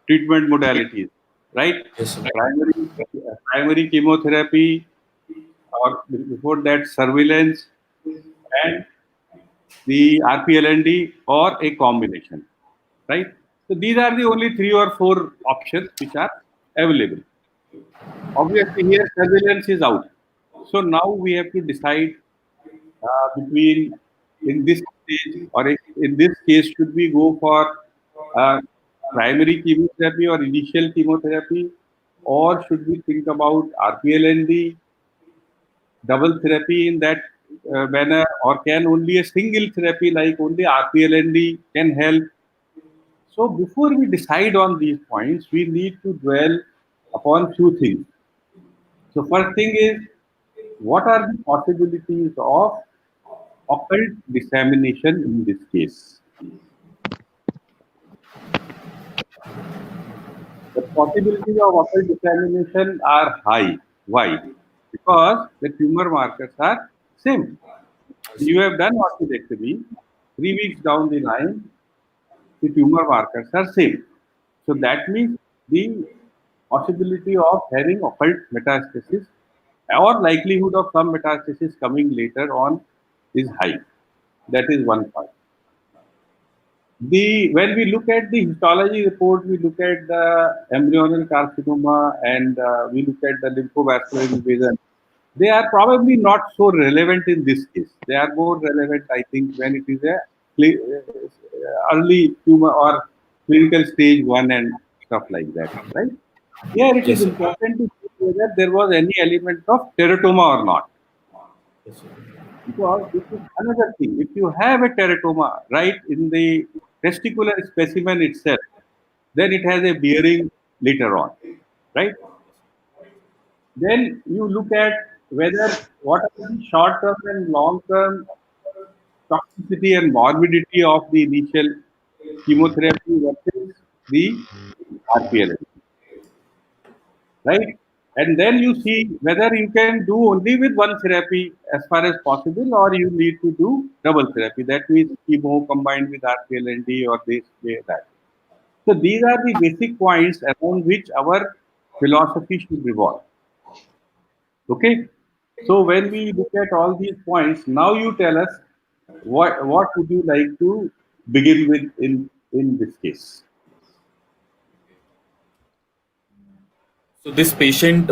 S2: treatment modalities, right?
S3: Yes, sir.
S2: Primary chemotherapy, or before that surveillance, and the RPLND or a combination, right? So these are the only three or four options which are available. Obviously, here surveillance is out. So now we have to decide between in this stage or in this case, should we go for primary chemotherapy or initial chemotherapy, or should we think about RPLND, double therapy in that manner, or can only a single therapy like only RPLND can help? So before we decide on these points, we need to dwell upon few things. So first thing is, what are the possibilities of occult dissemination in this case? The possibilities of occult dissemination are high. Why? Because the tumor markers are same. You have done orchidectomy, 3 weeks down the line, the tumor markers are same. So that means the possibility of having occult metastasis or likelihood of some metastasis coming later on is high. That is one part. When we look at the histology report, we look at the embryonal carcinoma and we look at the lymphovascular invasion. They are probably not so relevant in this case. They are more relevant, I think, when it is a early tumor or clinical stage 1 and stuff like that, right? Here it is
S3: Yes, sir.
S2: important to whether there was any element of teratoma or not.
S3: Yes, sir.
S2: Because this is another thing. If you have a teratoma right in the testicular specimen itself, then it has a bearing later on, right? Then you look at whether what are the short-term and long-term toxicity and morbidity of the initial chemotherapy versus the RPL, right? And then you see whether you can do only with one therapy as far as possible, or you need to do double therapy. That means chemo combined with RPLND or this, that. So these are the basic points around which our philosophy should revolve. Okay. So when we look at all these points, now you tell us what would you like to begin with in this case.
S3: So this patient,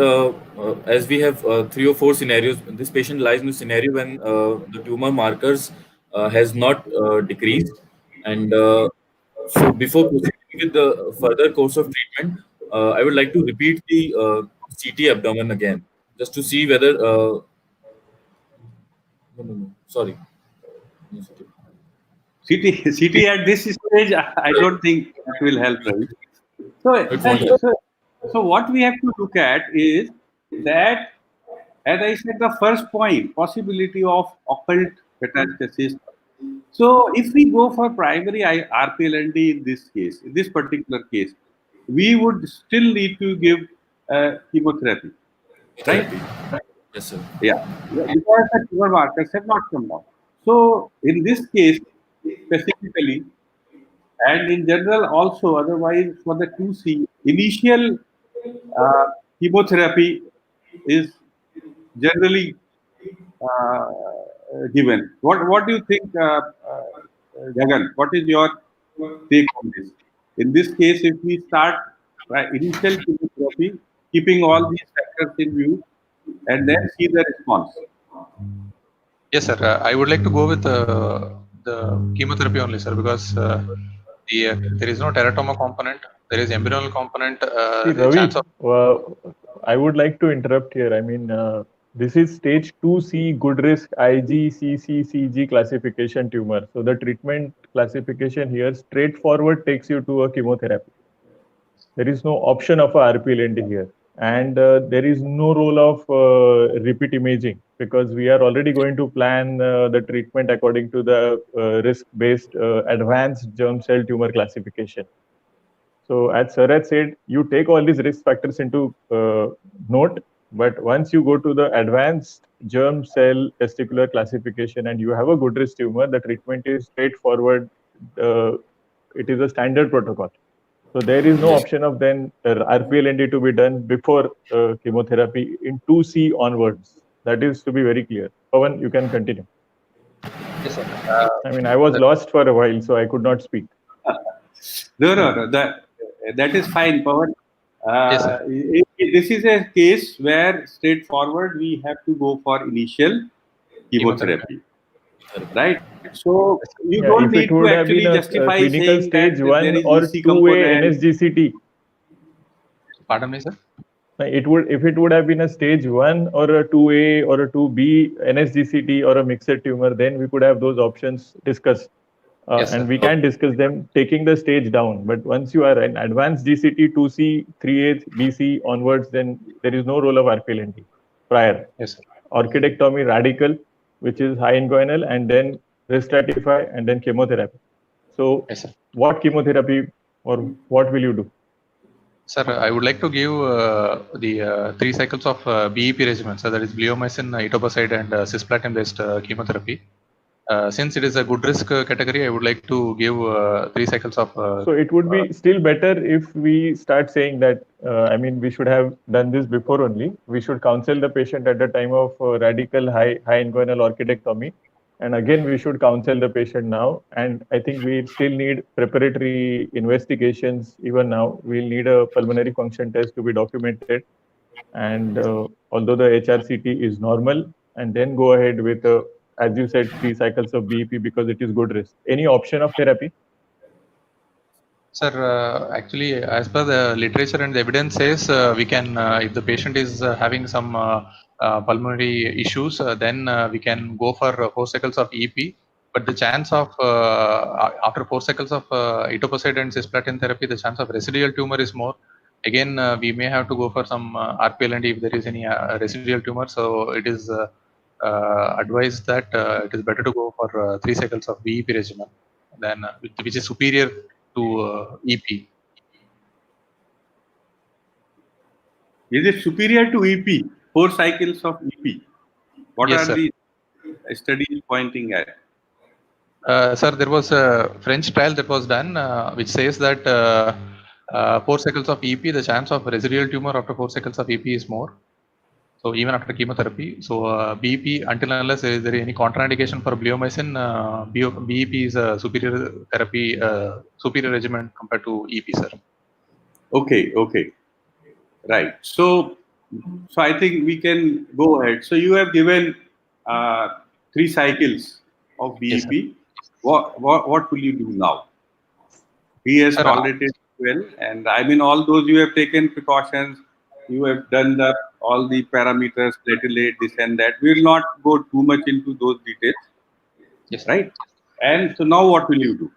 S3: as we have 3 or 4 scenarios, this patient lies in a scenario when the tumor markers has not decreased, and so before proceeding with the further course of treatment, I would like to repeat the CT abdomen again, just to see whether no, sorry. No,
S2: CT at this stage, I don't think that will help, Ravi. So,
S3: it won't help.
S2: so what we have to look at is that, as I said, the first point, possibility of occult metastasis. So, if we go for primary RPLND in this case, in this particular case, we would still need to give chemotherapy, right?
S3: Therapy. Yes, sir.
S2: Yeah, because the tumor markers have not come down. So, in this case, specifically, and in general also, otherwise for the 2C, initial chemotherapy is generally uh, given. What do you think, Jagan? What is your take on this? In this case, if we start initial chemotherapy, keeping all these factors in view, and then see the response.
S5: Yes, sir. I would like to go with the chemotherapy only, sir, because there is no teratoma component. There is embryonal component.
S4: See,
S5: The
S4: Ravi,
S5: chance of
S4: I would like to interrupt here. I mean, this is stage 2C good risk IgCCCG classification tumor. So the treatment classification here straightforward takes you to a chemotherapy. There is no option of a RPLND here. And there is no role of repeat imaging because we are already going to plan the treatment according to the risk-based advanced germ cell tumor classification. So as Saraj said, you take all these risk factors into note, but once you go to the advanced germ cell testicular classification and you have a good risk tumor, the treatment is straightforward. It is a standard protocol. So there is no option of then RPLND to be done before chemotherapy in 2C onwards. That is to be very clear. Pawan, you can continue.
S5: yes, sir.
S4: I mean, I was lost for a while, so I could not speak.
S2: No. That is fine, Pawan.
S5: Yes, sir.
S2: This is a case where straightforward we have to go for initial chemotherapy, right? So you
S4: Yeah,
S2: don't
S4: if
S2: need
S4: it
S2: to
S4: would have
S2: actually
S4: been a
S2: justify
S4: clinical
S2: saying that
S4: stage 1
S2: there is
S4: or
S2: EC
S4: 2A
S2: component.
S4: NSGCT,
S5: Pardon me, sir.
S4: it would, if it would have been a stage 1 or a 2A or a 2B NSGCT or a mixed tumor, then we could have those options discussed.
S5: Yes,
S4: And
S5: sir.
S4: we can discuss them taking the stage down. But once you are an advanced GCT, 2C, 3A, BC onwards, then there is no role of RPLND prior.
S5: Yes, sir.
S4: Orchidectomy radical, which is high inguinal, and then restratify, and then chemotherapy. So,
S5: Yes, sir.
S4: what chemotherapy or what will you do?
S5: Sir, I would like to give the 3 cycles of BEP regimen. So that is bleomycin, etoposide, and cisplatin-based chemotherapy. Since it is a good risk category, I would like to give 3 cycles of.
S4: So it would be still better if we start saying that, I mean, we should have done this before only. We should counsel the patient at the time of radical high inguinal orchidectomy. And again, we should counsel the patient now. And I think we still need preparatory investigations even now. We'll need a pulmonary function test to be documented. And although the HRCT is normal, and then go ahead with, as you said, 3 cycles of BEP because it is good risk. Any option of therapy?
S5: Sir, actually, as per the literature and the evidence says, we can, if the patient is having some pulmonary issues, then we can go for 4 cycles of EP. But the chance of, after 4 cycles of etoposide and cisplatin therapy, the chance of residual tumor is more. Again, we may have to go for some RPL&D if there is any residual tumor. So it is advised that it is better to go for 3 cycles of VEP regimen, than which is superior to EP.
S2: Is it superior to EP? 4 cycles of EP. What
S5: Yes,
S2: are
S5: sir.
S2: the studies pointing at?
S5: Sir, there was a French trial that was done, which says that 4 cycles of EP, the chance of residual tumor after 4 cycles of EP is more. So even after chemotherapy, so BEP, until and unless there is any contraindication for bleomycin, BEP is a superior therapy, superior regimen compared to EP, sir.
S2: Okay, right. So I think we can go ahead. So you have given 3 cycles of
S5: Yes,
S2: BEP. What will you do now? He has
S5: Sir,
S2: tolerated well, and I mean all those you have taken precautions. You have done all the parameters, platelet, this and that. We will not go too much into those details,
S5: yes, sir.
S2: right? And so now what will you do?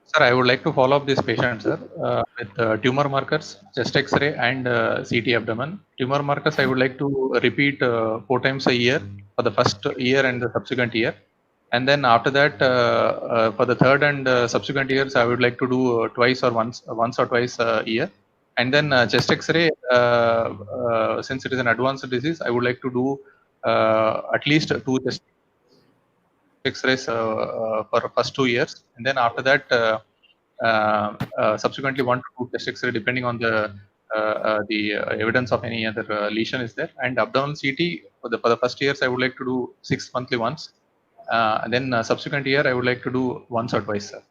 S5: Sir, I would like to follow up this patient, sir, with tumor markers, chest X-ray, and CT abdomen. Tumor markers, I would like to repeat 4 times a year for the first year and the subsequent year. And then after that, for the third and subsequent years, I would like to do twice or once or twice a year. And then chest X-ray, since it is an advanced disease, I would like to do at least 2 chest X-rays for first 2 years, and then after that, subsequently 1 to 2 chest X-ray depending on the evidence of any other lesion is there. And abdominal CT for the first years, I would like to do 6 monthly once, and then subsequent year I would like to do once or twice, sir.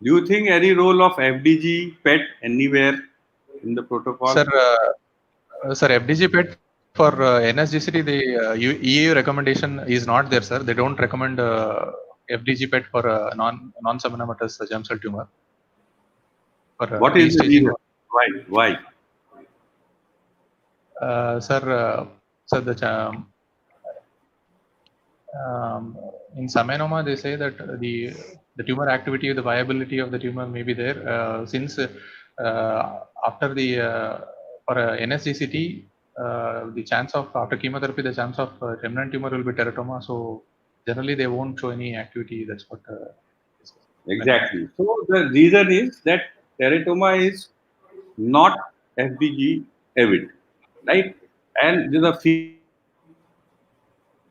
S2: Do you think any role of FDG PET anywhere in the protocol?
S5: Sir, FDG PET for NSGCT, the EU recommendation is not there, sir. They don't recommend FDG PET for non-seminomatous germ cell tumor. For,
S2: what is the reason? Why?
S5: Sir, in seminoma, they say that the tumor activity, the viability of the tumor may be there since after the for NSGCT, the chance of after chemotherapy, the chance of remnant tumor will be teratoma. So generally, they won't show any activity. That's what.
S2: Exactly. So the reason is that teratoma is not FDG avid, right? And the fear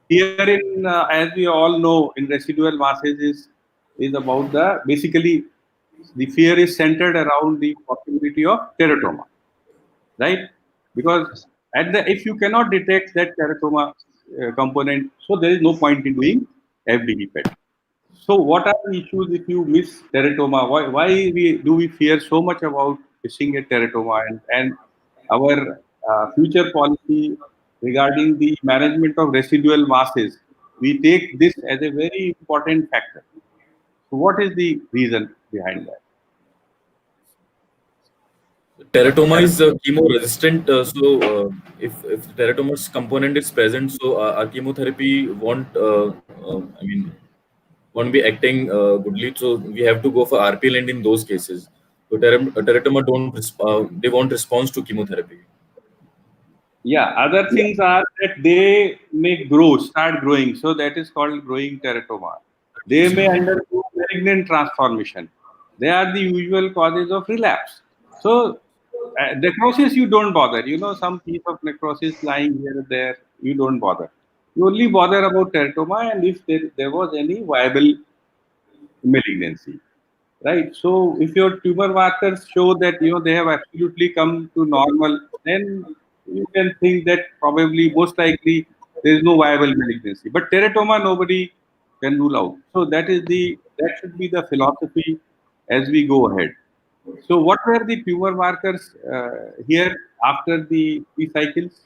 S2: in, as we all know, in residual masses is about basically the fear is centered around the possibility of teratoma, right? Because if you cannot detect that teratoma component, so there is no point in doing FDG PET. So what are the issues if you miss teratoma? Why do we fear so much about missing a teratoma, and our future policy regarding the management of residual masses, we take this as a very important factor. So what is the reason behind that?
S3: Teratoma is chemo resistant, so if teratoma's component is present, so our chemotherapy won't be acting goodly. So we have to go for RPL in those cases. So teratoma they won't respond to chemotherapy.
S2: Yeah, other things are that they may start growing. So that is called growing teratoma. They may undergo malignant transformation. They are the usual causes of relapse. So necrosis, you don't bother. You know, some piece of necrosis lying here and there, you don't bother. You only bother about teratoma and if there was any viable malignancy, right? So if your tumor markers show that they have absolutely come to normal, then you can think that probably most likely there is no viable malignancy. But teratoma nobody can rule out. So that should be the philosophy as we go ahead. So what were the tumor markers here after the 3 cycles?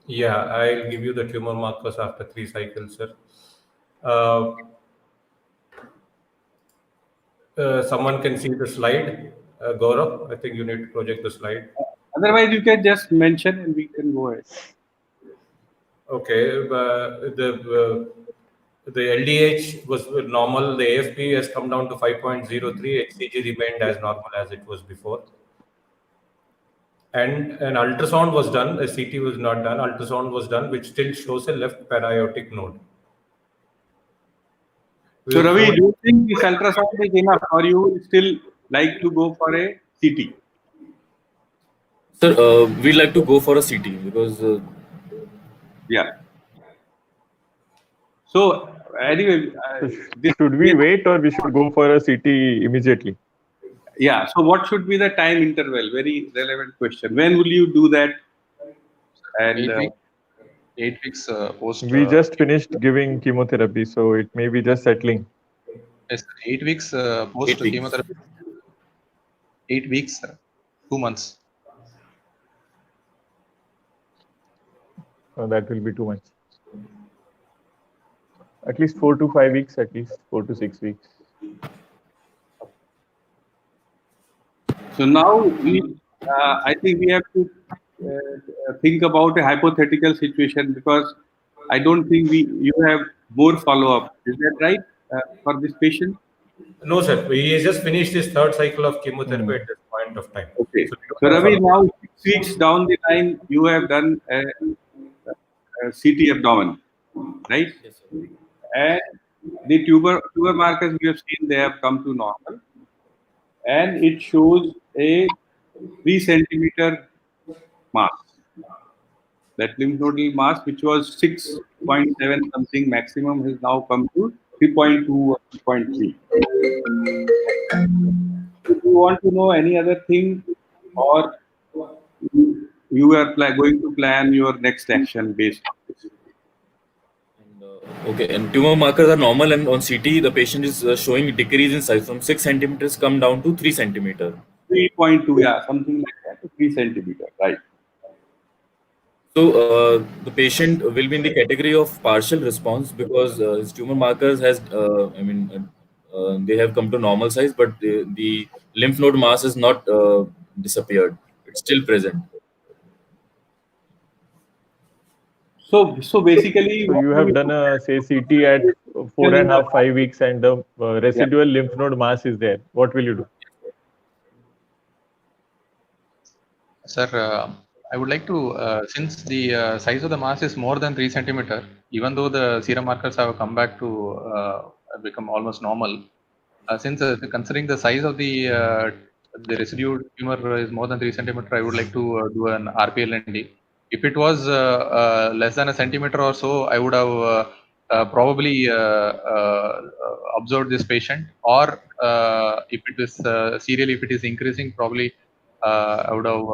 S1: Yeah, I'll give you the tumor markers after 3 cycles, sir. Someone can see the slide. Gaurav, I think you need to project the slide.
S2: Otherwise, you can just mention and we can go ahead.
S1: Okay, the LDH was normal. The AFP has come down to 5.03. HCG remained as normal as it was before. And an ultrasound was done. A CT was not done. Ultrasound was done, which still shows a left paraiotic node.
S2: So, Ravi, do you think this ultrasound is enough, or you will still like to go for a CT?
S3: Sir, we'd like to go for a CT because
S2: Yeah. So, anyway,
S4: should we wait or we should go for a CT immediately?
S2: Yeah. So, what should be the time interval? Very relevant question. When will you do that? And
S5: 8 weeks post.
S4: We just finished giving chemotherapy, so it may be just settling.
S5: Yes, 8 weeks post
S3: 8 weeks.
S5: chemotherapy. 8 weeks, 2 months.
S4: That will be too much. At least 4 to 5 weeks, at least 4 to 6 weeks.
S2: So now I think we have to think about a hypothetical situation, because I don't think you have more follow-up. Is that right for this patient?
S1: No, sir. He has just finished his third cycle of chemotherapy at this point of time.
S2: Okay. So Ravi, now 6 weeks down the line, you have done a CT abdomen, right?
S3: yes, sir.
S2: And the tumor markers we have seen, they have come to normal, and it shows a 3 centimeter mass. That lymph nodal mass, which was 6.7 something maximum, has now come to 3.2 or 3.3. If you want to know any other thing, or you are going to plan your next action based on this?
S3: Okay, and tumor markers are normal, and on CT, the patient is showing decrease in size from 6 centimeters come down to 3 centimeter.
S2: 3.2, yeah, something like that, 3 centimeter, right?
S3: So the patient will be in the category of partial response because his tumor markers has, they have come to normal size, but the lymph node mass has not disappeared. It's still present.
S2: So basically,
S4: So you have done a say CT at 4.5, 5 weeks, and the residual lymph node mass is there. What will you do?
S5: Sir, I would like to, since the size of the mass is more than 3 centimeter, even though the serum markers have come back to become almost normal, since considering the size of the residue tumor is more than 3 centimeter, I would like to do an RPLND. If it was less than a centimeter or so, I would have probably observed this patient, or if it is serial, if it is increasing, probably I would have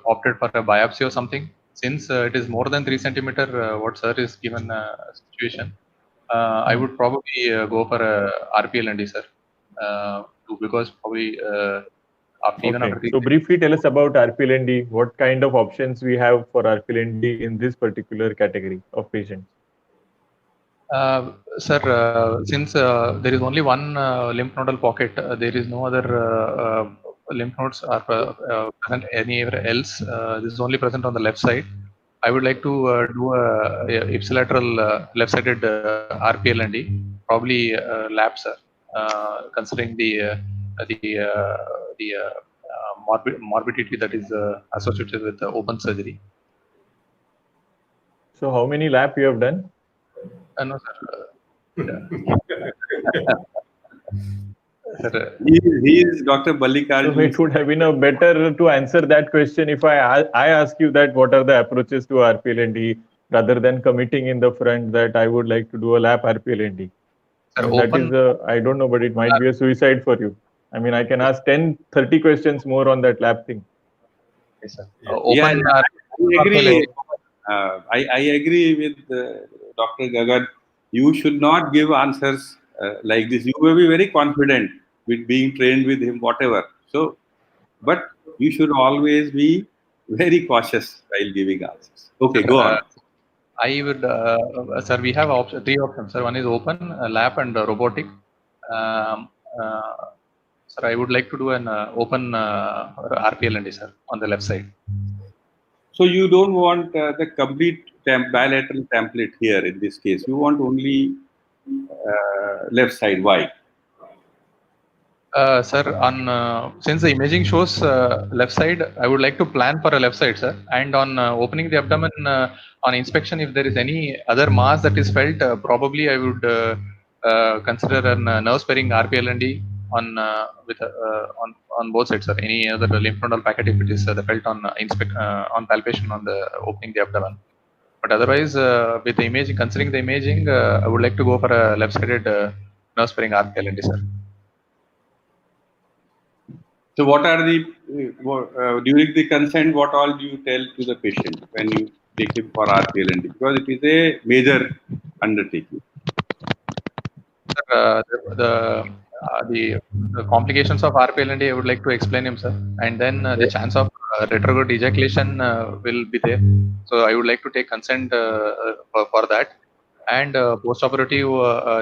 S5: opted for a biopsy or something. Since it is more than 3 centimeter, what sir is given situation, I would probably go for a RPLND, sir, because probably even after
S4: So briefly tell us about RPLND. What kind of options we have for RPLND in this particular category of patients?
S5: Sir, since there is only one lymph nodal pocket, there is no other lymph nodes are present anywhere else. This is only present on the left side. I would like to do a ipsilateral left-sided RPLND, probably lab, sir, considering the morbidity that is associated with open surgery.
S4: So how many lap you have done?
S5: No, sir.
S2: He is Dr. Ballikarjun.
S4: So it would have been a better to answer that question if I ask you that what are the approaches to RPLND, rather than committing in the front that I would like to do a lap RPLND.
S5: Sir,
S4: That is I don't know, but it might be a suicide for you. I mean, I can ask 10, 30 questions more on that lab thing.
S5: Yes, sir.
S2: I agree. I agree with Dr. Gagan. You should not give answers like this. You will be very confident with being trained with him, whatever. So, but you should always be very cautious while giving answers. Okay, go on.
S5: I would, sir, we have three options, sir. One is open, lap, and robotic. Sir, I would like to do an open RPLND, sir, on the left side.
S2: So you don't want the complete bilateral template here in this case. You want only left side. Why?
S5: Sir, on since the imaging shows left side, I would like to plan for a left side, sir. And on opening the abdomen on inspection, if there is any other mass that is felt, probably I would consider a nerve sparing RPLND on on both sides, sir. Any other lymph nodal packet if it is felt on on palpation on the opening the abdomen. But otherwise, with the imaging, considering the imaging, I would like to go for a left-sided nerve sparing RPLND, sir.
S2: So what are the during the consent? What all do you tell to the patient when you take him for RPLND? Because it is a major undertaking.
S5: Sir, the complications of RPLND, I would like to explain him, sir. And then the chance of retrograde ejaculation will be there. So I would like to take consent for that. And post-operative,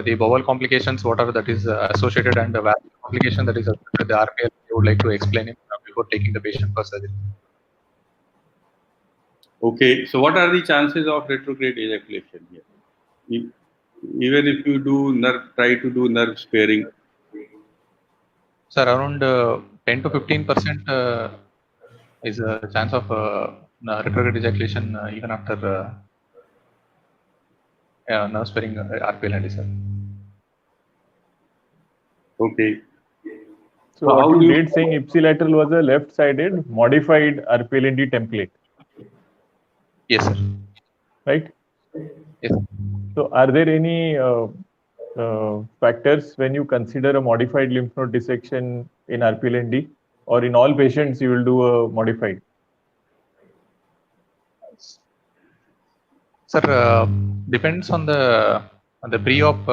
S5: the bowel complications, whatever that is associated, and the valve complication that is associated with the RPL, I would like to explain him before taking the patient for surgery.
S2: Okay, so what are the chances of retrograde ejaculation here? Even if you do try to do nerve sparing.
S5: Sir, around 10 to 15% is a chance of retrograde ejaculation even after nerve sparing RPLND, sir.
S2: Okay.
S4: So what you did saying ipsilateral was a left-sided modified RPLND template.
S5: Yes, sir.
S4: Right?
S5: Yes.
S4: So are there any factors when you consider a modified lymph node dissection in RPLND, or in all patients you will do a modified?
S5: Sir, depends on the pre-op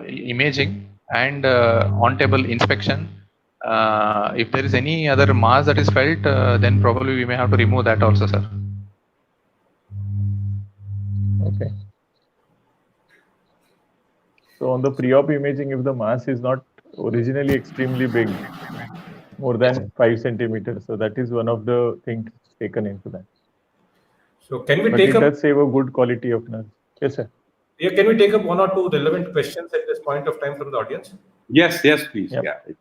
S5: imaging and on-table inspection. If there is any other mass that is felt, then probably we may have to remove that also, sir.
S4: Okay. So on the pre-op imaging, if the mass is not originally extremely big, more than 5 centimeters, so that is one of the things taken into that.
S1: So can we
S4: But
S1: take
S4: it
S1: up?
S4: does save a good quality of nerve. Yes, sir.
S1: Yeah, can we take up one or two relevant questions at this point of time from the audience?
S2: Yes, please.
S4: Yep.
S2: Yeah.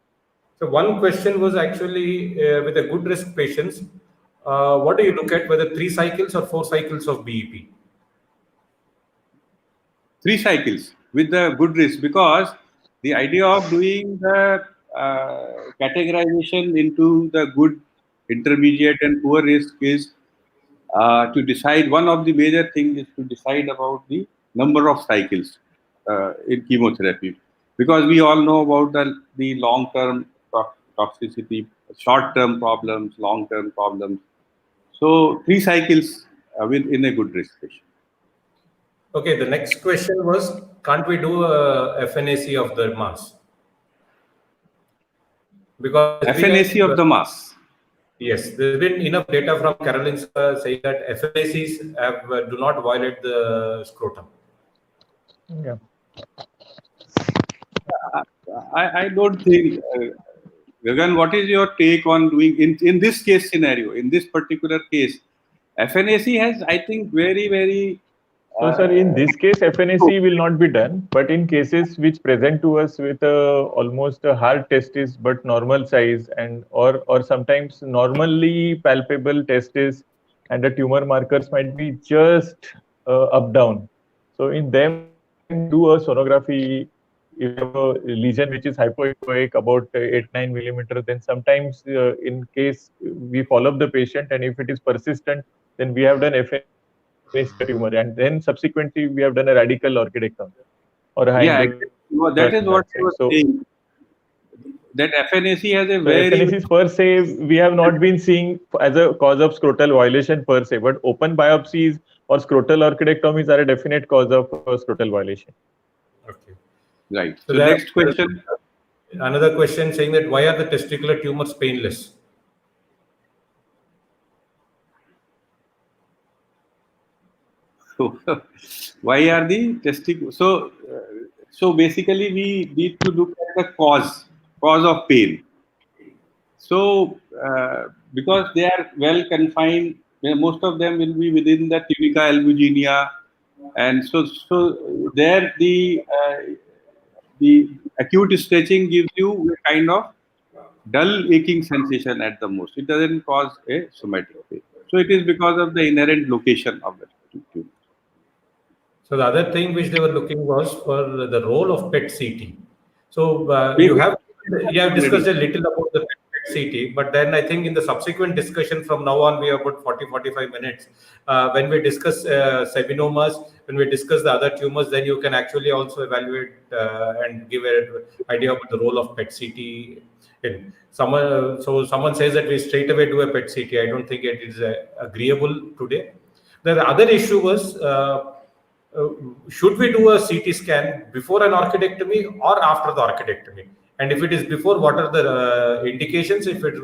S1: So one question was actually with a good risk patients, what do you look at, whether 3 cycles or 4 cycles of BEP?
S2: 3 cycles with the good risk, because the idea of doing the categorization into the good, intermediate, and poor risk is to decide. One of the major things is to decide about the number of cycles in chemotherapy, because we all know about the long-term toxicity, short-term problems, long-term problems. So 3 cycles in a good risk patient.
S1: Okay, the next question was, can't we do a FNAC of the mass? Because
S2: FNAC of the mass.
S1: Yes, there's been enough data from Karolinska saying that FNACs do not violate the scrotum.
S4: Yeah.
S2: I don't think. Gagan, what is your take on doing in this case scenario? In this particular case, FNAC has, I think, very, very.
S4: So, sir, in this case, FNAC will not be done, but in cases which present to us with almost a hard testis but normal size, and or sometimes normally palpable testis, and the tumor markers might be just up down. So in them, do a sonography. If you have a lesion which is hypoechoic about 8-9 millimeter, then sometimes in case we follow up the patient, and if it is persistent, then we have done FNAC tumor, and then subsequently we have done a radical orchidectomy or a high
S2: that is what I was saying. That FNAC has a very
S4: FNACs per se we have not been seeing as a cause of scrotal violation per se, but open biopsies or scrotal orchidectomies are a definite cause of scrotal violation.
S1: Okay.
S2: Right. So next question.
S1: Another question saying that why are the testicular tumors painless?
S2: So why are the testicles? So basically we need to look at the cause. cause of pain. So, because they are well confined, most of them will be within the tunica albuginea, and so there the acute stretching gives you a kind of dull aching sensation at the most. It doesn't cause a somatic pain. So it is because of the inherent location of the tumor.
S1: So the other thing which they were looking was for the role of PET CT. So you have discussed a little about the PET CT, but then I think in the subsequent discussion from now on, we have about 40-45 minutes. When we discuss seminomas, when we discuss the other tumors, then you can actually also evaluate and give an idea about the role of PET CT. Someone says that we straight away do a PET CT. I don't think it is agreeable today. The other issue was, should we do a CT scan before an orchidectomy or after the orchidectomy? And if it is before, what are the indications? If it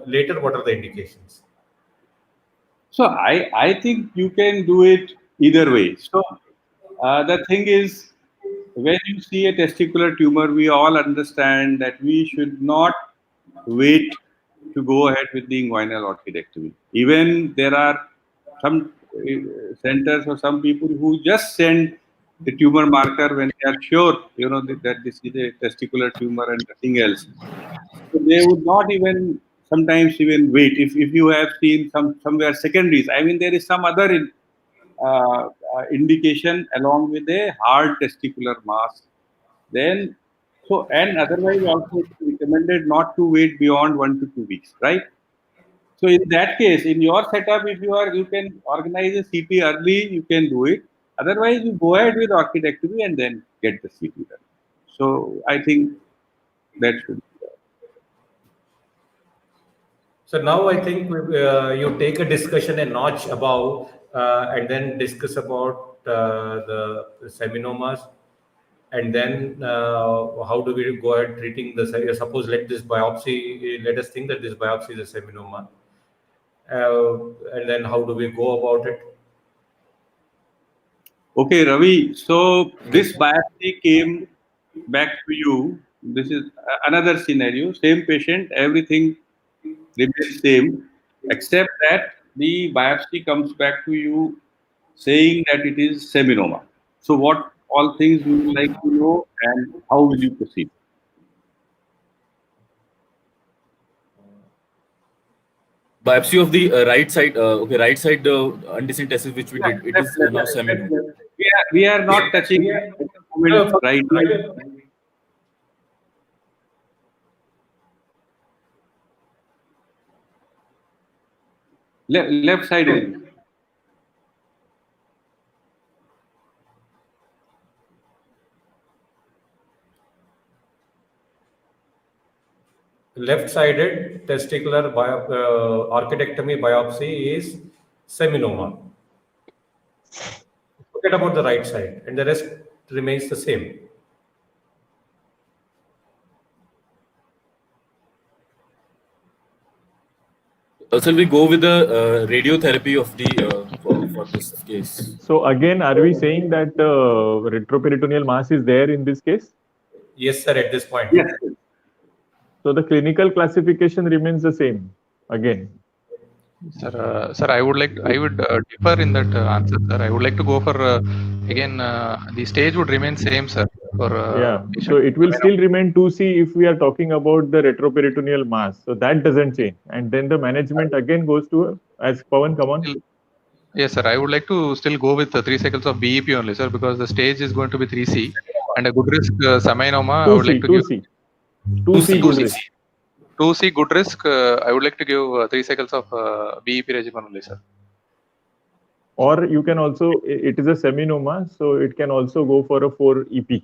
S1: later, what are the indications?
S2: So I think you can do it either way. So the thing is, when you see a testicular tumor, we all understand that we should not wait to go ahead with the inguinal orchidectomy. Even there are some centers or some people who just send the tumor marker when they are sure, that this is a testicular tumor and nothing else. So they would not even sometimes even wait. If you have seen somewhere secondaries, I mean, there is some other indication along with a hard testicular mass. Then, and otherwise also it's recommended not to wait beyond 1 to 2 weeks, right? So in that case, in your setup, if you can organize a CT early, you can do it. Otherwise, you go ahead with orchidectomy and then get the CT done. So I think that should be there.
S1: So now I think you take a discussion a notch above and then discuss about the seminomas, and then how do we go ahead treating the, suppose let us think that this biopsy is a seminoma, and then how do we go about it?
S2: Okay, Ravi. So this biopsy came back to you. This is another scenario. Same patient, everything remains same, except that the biopsy comes back to you saying that it is seminoma. So what all things you would like to know and how will you proceed?
S3: Biopsy of the right side. Okay, right side undescented which we did. It is now seminoma.
S2: We are not touching at the moment, right? Left side only.
S1: Left-sided testicular orchidectomy biopsy is seminoma. Forget about the right side, and the rest remains the same.
S3: So we go with the radiotherapy of the for this case.
S4: So again, are we saying that retroperitoneal mass is there in this case?
S1: Yes, sir. At this point.
S2: Yes.
S4: So the clinical classification remains the same again.
S5: Sir, I would differ in that answer, sir. I would like to go for again the stage would remain same, sir. For
S4: so it will still remain 2C if we are talking about the retroperitoneal mass. So that doesn't change, and then the management again goes to, as Pawan, come on.
S5: Yes, sir. I would like to still go with 3 cycles of BEP only, sir, because the stage is going to be 3C and a good risk seminoma.
S4: 2C,
S5: I would like to
S4: 2C.
S5: give
S4: 2C good risk.
S5: 2C good risk. I would like to give 3 cycles of BEP regimen only, sir.
S4: Or you can also, it is a seminoma, so it can also go for a 4EP.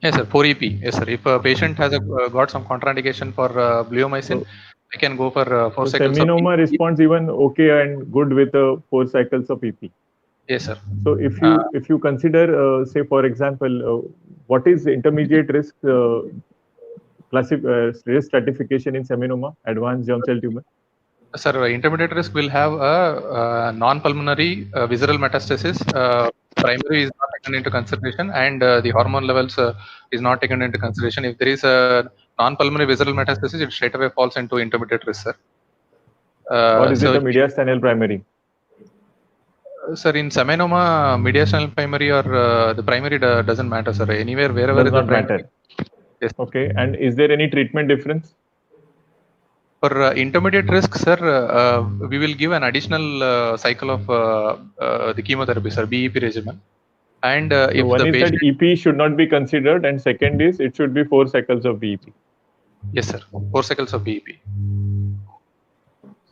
S5: Yes, sir. 4EP. Yes, sir. If a patient has got some contraindication for bleomycin, I can go for 4 cycles.
S4: Seminoma responds even okay and good with 4 cycles of EP.
S5: Yes, sir.
S4: So if you consider, say for example, what is intermediate risk risk stratification in seminoma, advanced germ cell tumor?
S5: Sir, intermediate risk will have a non-pulmonary visceral metastasis. Primary is not taken into consideration, and the hormone levels is not taken into consideration. If there is a non-pulmonary visceral metastasis, it straight away falls into intermediate risk, sir.
S4: Or is it a mediastinal primary?
S5: Sir, in seminoma, mediastinal primary or the primary doesn't matter, sir. Anywhere, wherever
S4: Does
S5: is the
S4: not
S5: primary.
S4: matter.
S5: Yes.
S4: Okay. And is there any treatment difference?
S5: For intermediate risk, sir, we will give an additional cycle of the chemotherapy, sir, BEP regimen. And
S4: So
S5: if
S4: one
S5: the
S4: is
S5: patient,
S4: that EP should not be considered, and second is it should be 4 cycles of BEP.
S5: yes, sir, 4 cycles of BEP.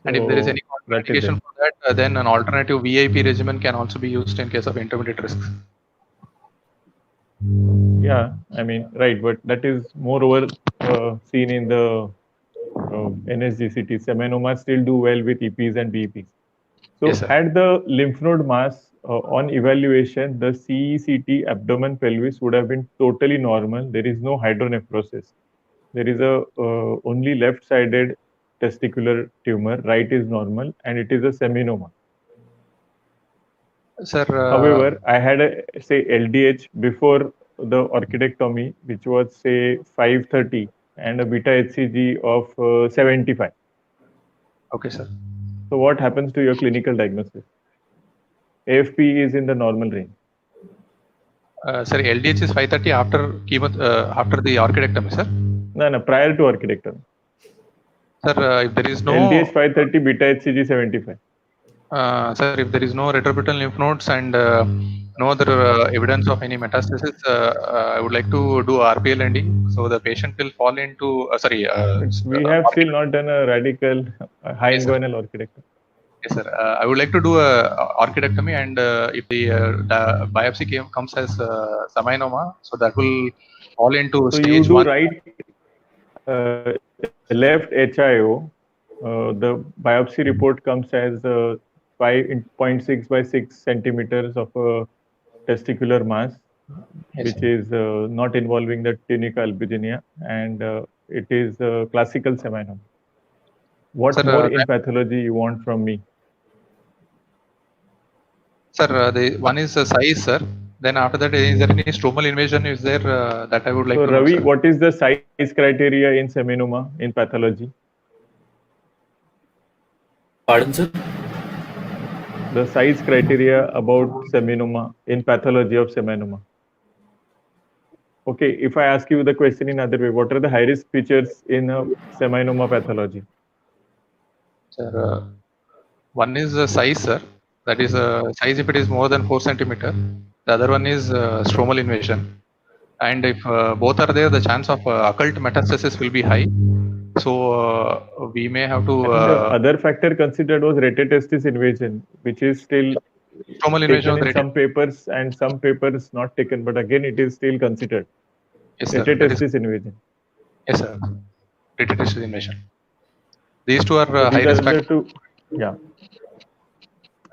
S5: And if there is
S4: So
S5: any
S4: that is
S5: contraindication
S4: it.
S5: for that, then an alternative VIP regimen can also be used in case of intermediate risks.
S4: Yeah, I mean, right, but that is moreover seen in the NSGCT. Seminomas still do well with EPs and BEPs. So
S5: Yes, sir.
S4: had the lymph node mass on evaluation, the CECT abdomen pelvis would have been totally normal. There is no hydronephrosis. There is a only left-sided testicular tumor. Right is normal, and it is a seminoma.
S5: Sir,
S4: However, I had a say LDH before the orchidectomy, which was say 530, and a beta HCG of 75.
S5: okay, sir.
S4: So what happens to your clinical diagnosis? AFP is in the normal range.
S5: Sir, LDH is 530 after chemo, after the orchidectomy, sir.
S4: No, prior to orchidectomy.
S5: Sir, if there is no
S4: LDH 530, beta HCG 75.
S5: sir, if there is no retroperitoneal lymph nodes and no other evidence of any metastasis, I would like to do RPLND. So the patient will fall into,
S4: We have still not done a radical high
S5: Yes, sir.
S4: inguinal orchidectomy.
S5: Yes, sir. I would like to do a orchidectomy, and if the biopsy comes as seminoma, so that will fall into
S4: So you
S5: stage
S4: do
S5: 1.
S4: right left HIO. The biopsy report comes as 5.6 by 6 centimeters of a testicular mass,
S5: Yes,
S4: which
S5: sir.
S4: is not involving the tunica albuginea, and it is classical seminoma. What
S5: Sir,
S4: more in pathology you want from me?
S5: Sir, the one is size, sir. Then after that, is there any stromal invasion? Is there that I would like
S4: So
S5: to know,
S4: Ravi,
S5: sir?
S4: what is the size criteria in seminoma in pathology?
S3: Pardon, sir?
S4: The size criteria about seminoma in pathology of seminoma. Okay, if I ask you the question in other way, what are the high risk features in a seminoma pathology?
S5: Sir, one is size, sir. That is size if it is more than 4 centimeter. The other one is stromal invasion. And if both are there, the chance of occult metastasis will be high. So we may have to.
S4: And the other factor considered was retetestis invasion, which is still
S5: Stromal invasion
S4: taken
S5: of
S4: in some papers and some papers not taken, but again it is still considered.
S5: Yes, sir. That is,
S4: Retetestis invasion.
S5: yes, sir. Retetestis invasion. These two are
S4: So
S5: high
S4: these
S5: risk
S4: are the
S5: factors.
S4: two. Yeah.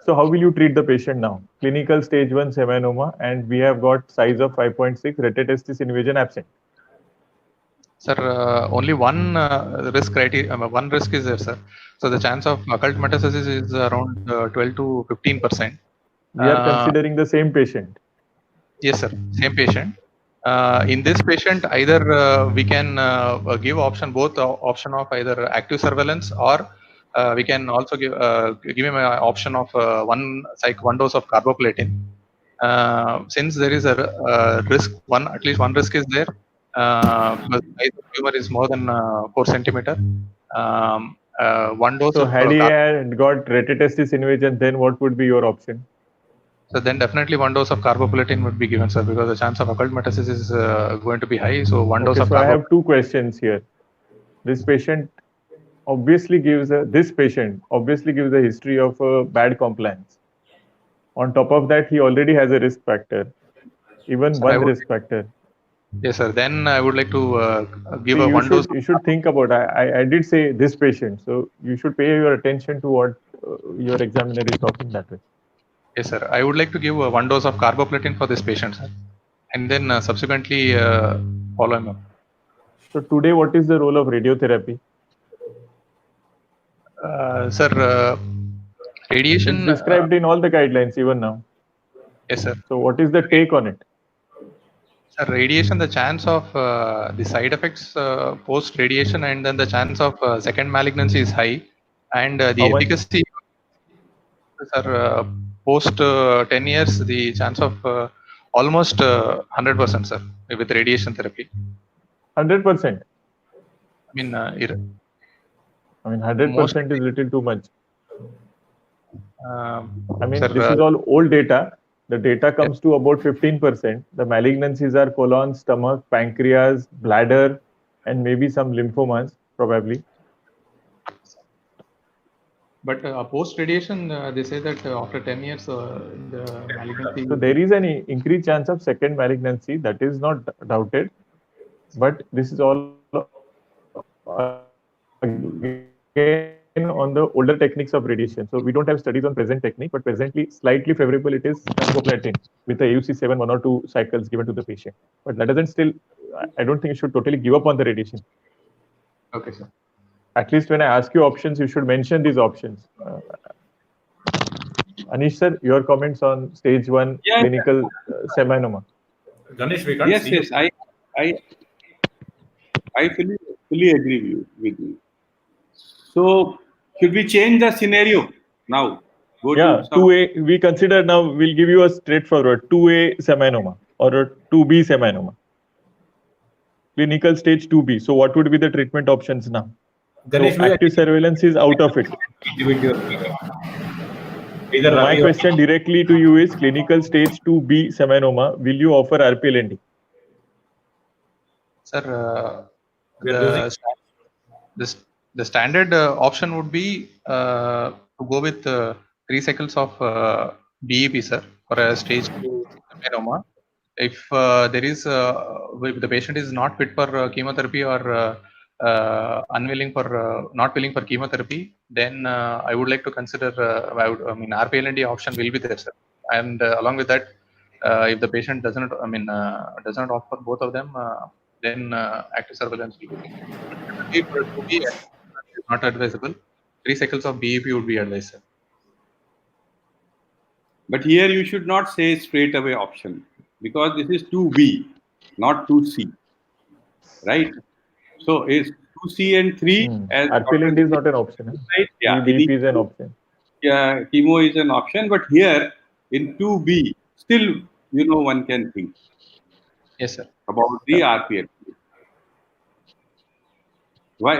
S4: So how will you treat the patient now? Clinical stage 1 seminoma, and we have got size of 5.6, retetestis invasion absent.
S5: Sir, only one risk criteria, one risk is there, sir. So the chance of occult metastasis is around 12 to 15%.
S4: We are considering the same patient.
S5: Yes, sir. Same patient. In this patient, either we can give both option of either active surveillance, or we can also give him an option of one dose of carboplatin. Since there is a risk, at least one risk is there. The size of tumor is more than 4 centimeter. One dose
S4: So
S5: of
S4: had he had got retetestis invasion, then what would be your option?
S5: so then definitely one dose of carboplatin would be given, sir, because the chance of occult metastasis is going to be high. So one dose of
S4: So I have two questions here. This patient obviously gives a history of bad compliance. On top of that, he already has a risk factor, even
S5: Sir,
S4: one risk factor.
S5: Yes, sir. Then I would like to give
S4: So
S5: a one dose.
S4: You should think about. I did say this patient, so you should pay your attention to what your examiner is talking that way.
S5: Yes, sir. I would like to give one dose of carboplatin for this patient, sir, and then subsequently follow him up.
S4: So today, what is the role of radiotherapy?
S5: Sir, radiation
S4: it's described in all the guidelines even now.
S5: Yes, sir.
S4: So what is the take on it?
S5: Sir, radiation, the chance of the side effects post radiation and then the chance of second malignancy is high, and the
S4: How much?
S5: efficacy, sir, post 10 years, the chance of almost 100%, sir, with radiation therapy.
S4: 100%.
S5: I mean,
S4: I mean, 100% is little too much. I mean,
S5: sir,
S4: this is all old data. The data comes to about 15%. The malignancies are colon, stomach, pancreas, bladder, and maybe some lymphomas, probably.
S5: but post radiation, they say that after 10 years, the malignancy.
S4: So there is an increased chance of second malignancy. That is not doubted. But this is all again on the older techniques of radiation. So we don't have studies on present technique, but presently slightly favorable it is carboplatin with the AUC7 1 or 2 cycles given to the patient. But that doesn't still, I don't think you should totally give up on the radiation.
S5: Okay, sir.
S4: At least when I ask you options, you should mention these options. Anish sir, your comments on stage 1 clinical seminoma.
S1: Ganesh, we can't see
S2: Yes, I fully agree with you. So should we change the scenario now? Go
S4: Yeah,
S2: to some,
S4: 2A, we consider now, we'll give you a straightforward 2A seminoma or a 2B seminoma. Clinical stage 2B. So what would be the treatment options now?
S1: Ganesh,
S4: So active surveillance is out of it.
S1: Either
S4: My
S1: Ravi or
S4: question directly to you is clinical stage 2B seminoma, will you offer RPLND?
S5: Sir,
S1: We are
S5: the standard option would be to go with 3 cycles of BEP, sir, for a stage 2 melanoma. If there is if the patient is not fit for chemotherapy or unwilling for not willing for chemotherapy, then I would like to consider. I mean, RPLND option will be there, sir. And along with that, if the patient doesn't, does not offer both of them, then active surveillance will be taken. If for 2B is not advisable, 3 cycles of BEP would be advised, sir.
S2: but here you should not say straight away option because this is 2B, not 2C, right? So is 2C and 3 as
S4: RPLND is not an option.
S2: right? Yeah,
S4: BEP is an option.
S2: Yeah, chemo is an option, but here in 2B, still one can think.
S5: Yes, sir.
S2: About the RPLND. Why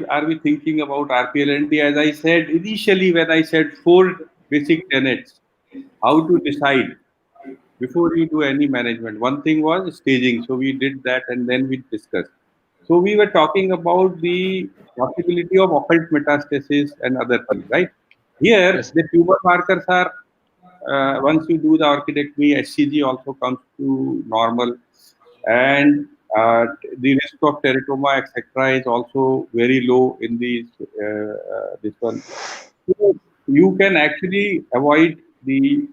S2: are we thinking about RPLND? As I said initially, when I said 4 basic tenets, how to decide before you do any management. One thing was staging, so we did that and then we discussed. So we were talking about the possibility of occult metastasis and other things, right? Here,
S5: Yes.
S2: the tumor markers are once you do the orchidectomy, HCG also comes to normal, and the risk of teratoma, etc., is also very low in these this one. So you can actually avoid the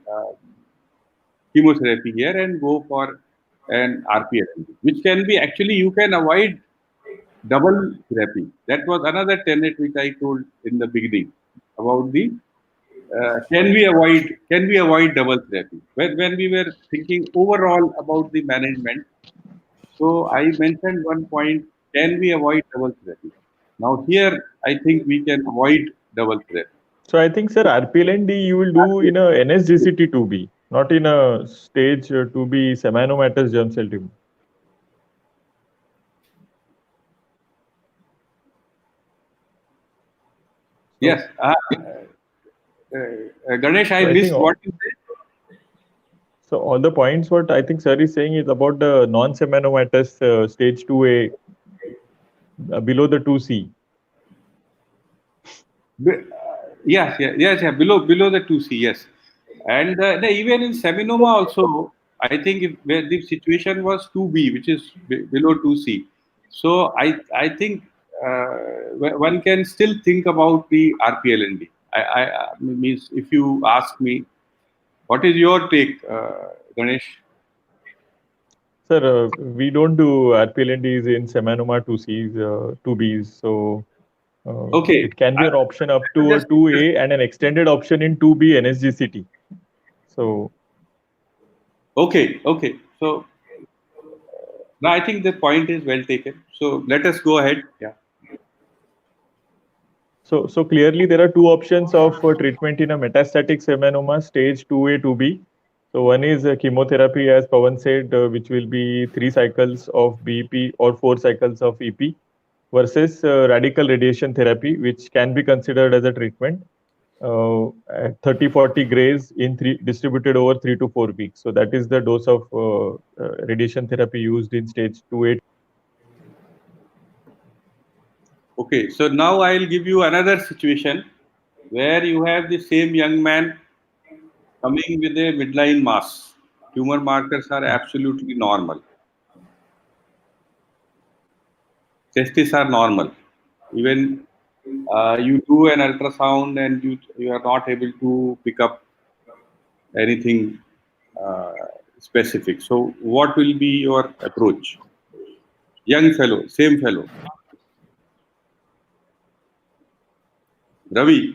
S2: chemotherapy here and go for an RPLND, which can be actually you can avoid double therapy. That was another tenet which I told in the beginning about the can we avoid double therapy when we were thinking overall about the management. So I mentioned one point: can we avoid double therapy? Now here I think we can avoid double therapy.
S4: So I think, sir, RPLND you will do in a NSGCT 2B, not in a stage 2B seminomatous germ cell tumor.
S2: Yes. Ganesh, I missed what you said.
S4: So all the points what I think sir is saying is about the non-seminomatous stage 2A below the 2C.
S2: Yes, below the 2C, yes. And even in seminoma also, I think where the situation was 2B, which is below 2C. So I think one can still think about the RPLND. I means if you ask me, what is your take, Ganesh?
S4: Sir, we don't do RPLNDs in seminoma 2Cs, 2Bs. So
S2: okay,
S4: it can be an option up to a 2A and an extended option in 2B NSGCT. So
S2: Okay. So no, I think the point is well taken. So let us go ahead. Yeah.
S4: So clearly there are two options of treatment in a metastatic seminoma stage 2A, 2B. So one is chemotherapy, as Pawan said, which will be 3 cycles of BEP or 4 cycles of EP, versus radical radiation therapy, which can be considered as a treatment at 30-40 grays in distributed over 3 to 4 weeks. So that is the dose of radiation therapy used in stage 2A.
S2: Okay. So now I will give you another situation where you have the same young man coming with a midline mass. Tumor markers are absolutely normal. Testes are normal. Even you do an ultrasound and you are not able to pick up anything uh, specific. So what will be your approach? Young fellow, same fellow. Ravi,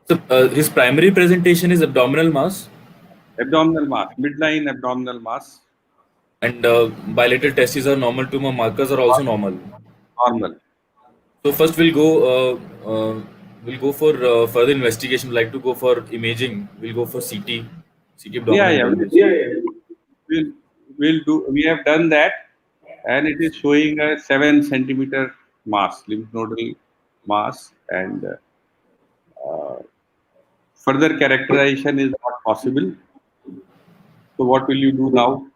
S3: So his primary presentation is abdominal mass,
S2: abdominal mass, midline abdominal mass,
S3: and bilateral testes are normal. Tumor markers are also normal.
S2: normal.
S3: So first we'll go for further investigation. We'll like to go for imaging. We'll go for CT
S2: Yeah,
S3: abdominal
S2: yeah.
S3: pelvis.
S2: We'll, we'll do. We have done that, and it is showing a 7 centimeter mass, lymph nodal mass, and further characterization is not possible. So what will you do now?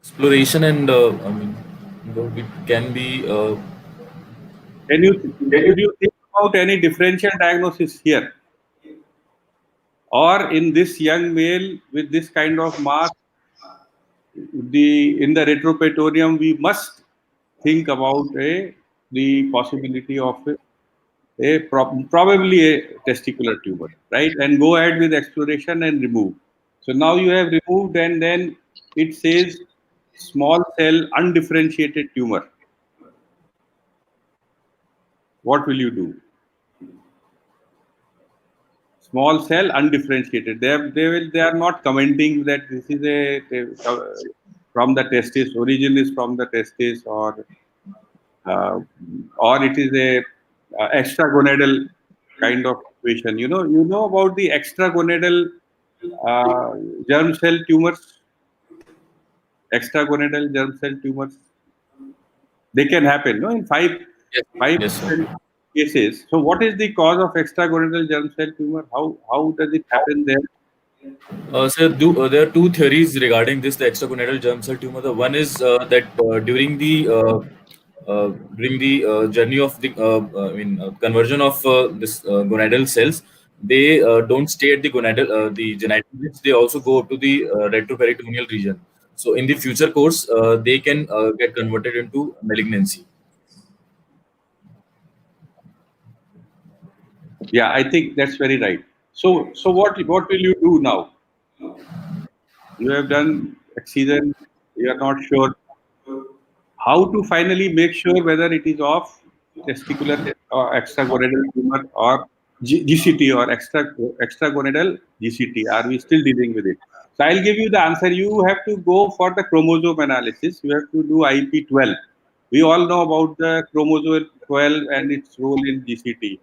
S3: Exploration and I mean, it can be.
S2: Could you think about any differential diagnosis here? Or in this young male with this kind of mass, in the retroperitoneum, we must think about the possibility of probably a testicular tumor, right? And go ahead with exploration and remove. So now you have removed, and then it says small cell undifferentiated tumor. What will you do? Small cell undifferentiated. They are not commenting that this is from the testis, origin is from the testis, uh, or it is a extragonadal kind of situation. You know about the extragonadal germ cell tumors. Extragonadal germ cell tumors. They can happen, no, in
S3: Yes,
S2: five
S3: yes, sir.
S2: cases. So, what is the cause of extragonadal germ cell tumor? How does it happen there?
S3: There are two theories regarding this, the extragonadal germ cell tumor. The one is that during the journey of the conversion of this gonadal cells, they don't stay at the the genital bits. They also go to the retroperitoneal region. So in the future course, they can get converted into malignancy.
S2: Yeah, I think that's very right. So what will you do now? You have done excision. You are not sure how to finally make sure whether it is of testicular or extragonadal tumor or GCT or extragonadal GCT. Are we still dealing with it? So I'll give you the answer. You have to go for the chromosome analysis. You have to do IP12. We all know about the chromosome 12 and its role in GCT,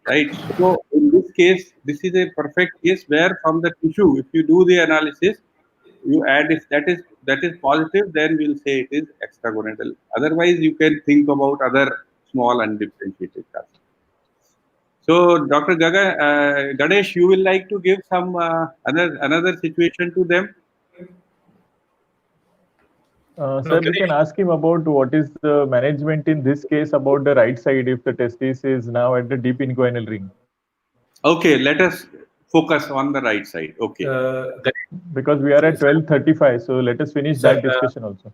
S2: right? So in this case, this is a perfect case where from the tissue, if you do the analysis, you add if that is positive, then we'll say it is extragonadal. Otherwise, you can think about other small undifferentiated causes. So, Dr. Ganesh, you will like to give some another situation to them.
S4: Sir, we can ask him about what is the management in this case about the right side if the testis is now at the deep inguinal ring.
S2: Okay, let us focus on the right side. Okay.
S4: Because we are at 12:35, so let us finish that discussion also.